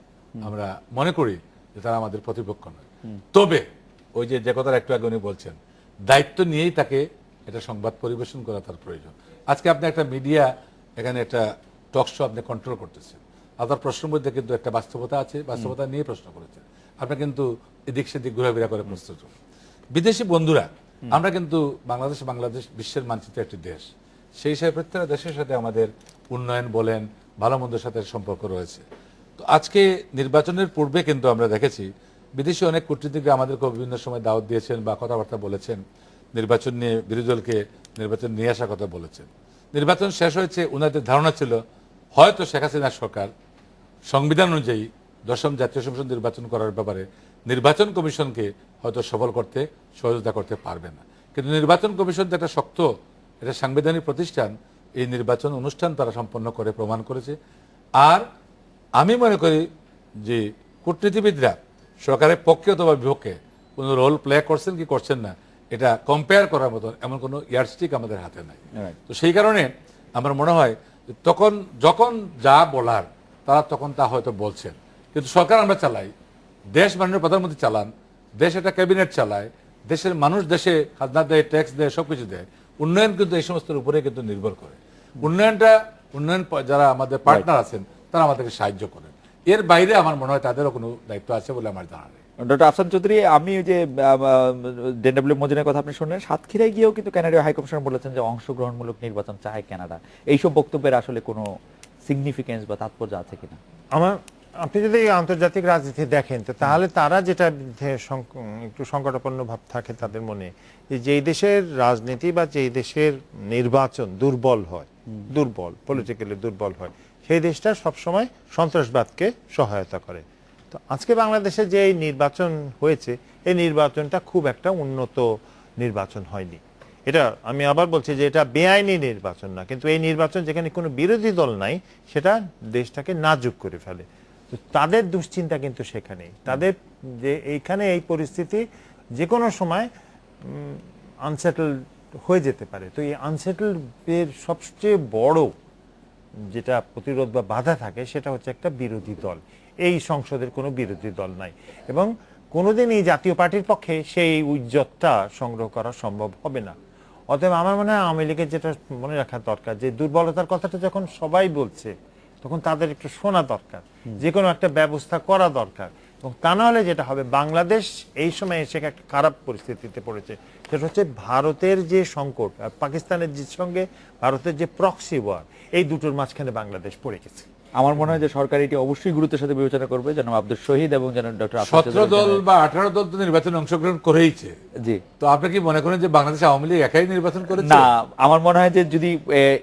আমরা মনে করি যে তারা আমাদের প্রতিপক্ষ নয়। তবে ওই যে কথাটা একটু আগে উনি বলছেন, দায়িত্ব নিয়েই তাকে এটা সংবাদ পরিবেশন করা তার প্রয়োজন। আজকে আপনি একটা মিডিয়া, এখানে একটা টক শো আপনি কন্ট্রোল করতেছেন, আপনার প্রশ্নের মধ্যে কিন্তু একটা বাস্তবতা আছে, বাস্তবতা নিয়ে প্রশ্ন করেছেন। আপনি কিন্তু এদিক সেদিক ঘোরাফেরা করে প্রস্তুত। বিদেশি বন্ধুরা, আমরা কিন্তু বাংলাদেশ বিশ্বের মানচিত্রে একটি দেশ। সেই হিসাবে প্রত্যেকটা দেশের সাথে আমাদের উন্নয়ন বলেন, ভালো মন্দের সাথে সম্পর্ক রয়েছে। তো আজকে নির্বাচনের পূর্বে কিন্তু আমরা দেখেছি বিদেশি অনেক কূটনীতিকরা আমাদেরকে বিভিন্ন সময় দাওয়াত দিয়েছেন বা কথাবার্তা বলেছেন, নির্বাচন নিয়ে বিরোধী দলকে নির্বাচন নিয়ে আসার কথা বলেছেন। নির্বাচন শেষ হয়েছে, ওনাদের ধারণা ছিল হয়তো শেখ হাসিনার সরকার সংবিধান অনুযায়ী 10ম জাতীয় সংসদ নির্বাচন করার ব্যাপারে নির্বাচন কমিশনকে হয়তো সফল করতে সহযোগিতা করতে পারবে না। কিন্তু নির্বাচন কমিশন একটা শক্ত, এটা সাংবিধানিক প্রতিষ্ঠান, এই নির্বাচন অনুষ্ঠান তারা সম্পন্ন করে প্রমাণ করেছে। আর আমি মনে করি যে কূটনীতিবিদরা সরকারের পক্ষে অথবা বিপক্ষে কোনো রোল প্লে করছেন কি করছেন না, এটা কম্পেয়ার করার মতো এমন কোনো ইয়ারস্টিক আমাদের হাতে নাই। তো সেই কারণে আমার মনে হয় যখন যা বলার তারা তখন তা হয়তো বলছেন। কিন্তু সরকার আমরা চালাই, দেশ মাননীয় প্রধানমন্ত্রী চালান, দেশ একটা ক্যাবিনেট চালায়, দেশের মানুষ দেশে খাজনা দেয়, ট্যাক্স দেয়, সবকিছু দেয়। উন্নয়ন কিন্তু এই সমস্তের উপরে কিন্তু নির্ভর করে। উন্নয়ন যারা আমাদের পার্টনার আছেন তারা আমাদেরকে সাহায্য করেন। এর বাইরে আমার মনে হয় তাদেরও কোনো দায়িত্ব আছে বলে আমার জানা নেই। ডক্টর আফসান চৌধুরী, আমি যে ডেনডব্লিউ মজিনের কথা আপনি শুনলেন, সাতক্ষীরায় গিয়েও কিন্তু কানাডীয় হাইকমিশনার বলেছেন যে অংশগ্রহণমূলক নির্বাচন চায় কানাডা। এইসব বক্তব্যের আসলে কোনো সিগনিফিকেন্স বা তাৎপর্য আছে কিনা? আপনি যদি আন্তর্জাতিক রাজনীতি দেখেন, তো তাহলে তারা যেটা একটু সংকটাপন্ন ভাব থাকে তাদের মনে, যে দেশের রাজনীতি বা যেই দেশের নির্বাচন দুর্বল হয়, পলিটিক্যালি দুর্বল হয়, সেই দেশটা সবসময় সন্ত্রাসবাদকে সহায়তা করে। তো আজকে বাংলাদেশে যে এই নির্বাচন হয়েছে, এই নির্বাচনটা খুব একটা উন্নত নির্বাচন হয়নি। এটা আমি আবার বলছি যে এটা বেআইনি নির্বাচন না, কিন্তু এই নির্বাচন যেখানে কোনো বিরোধী দল নাই, সেটা দেশটাকে নাজুক করে ফেলে। তো তাদের দুশ্চিন্তা কিন্তু সেখানেই, তাদের যে এইখানে এই পরিস্থিতি যে কোনো সময় আনসেটেল হয়ে যেতে পারে। তো এই আনসেটেল এর সবচেয়ে বড় যেটা প্রতিরোধ বা বাধা থাকে, সেটা হচ্ছে একটা বিরোধী দল। এই সংসদের কোনো বিরোধী দল নাই, এবং কোনোদিন এই জাতীয় পার্টির পক্ষে সেই উজ্জ্বলতা সংগ্রহ করা সম্ভব হবে না। অতএব আমার মনে হয় আওয়ামী লীগের যেটা মনে রাখা দরকার, যে দুর্বলতার কথাটা যখন সবাই বলছে, তখন তাদের একটু শোনা দরকার, যে কোনো একটা ব্যবস্থা করা দরকার। এবং তা না হলে যেটা হবে, বাংলাদেশ এই সময় এসে একটা খারাপ পরিস্থিতিতে পড়েছে। সেটা হচ্ছে ভারতের যে সংকট আর পাকিস্তানের যে সঙ্গে ভারতের যে প্রক্সি ওয়ার, এই দুটোর মাঝখানে বাংলাদেশ পড়ে গেছে। আমার মনে হয় যে সরকার এটি অবশ্যই গুরুত্বের সাথে বিবেচনা করবে, যেন আব্দুল শহীদ এবং যেন ডক্টর 17 দল বা 18 দল তো নির্বাচনে অংশগ্রহণ করেইছে। জি, তো আপনি কি মনে করেন যে বাংলাদেশ আওয়ামী লীগ একাই নির্বাচন করেছে? না, আমার মনে হয় যে যদি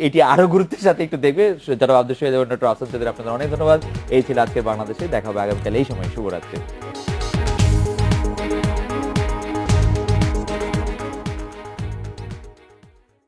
এটি আরো গুরুত্বের সাথে একটু দেখবে, যারা আব্দুল শহীদ এবং ডক্টর আফসার চৌধুরী, আপনাদের অনেক ধন্যবাদ। এই ছিল আজকে বাংলাদেশে, দেখা হবে আগামীকাল এই সময়। শুভরাত্রি।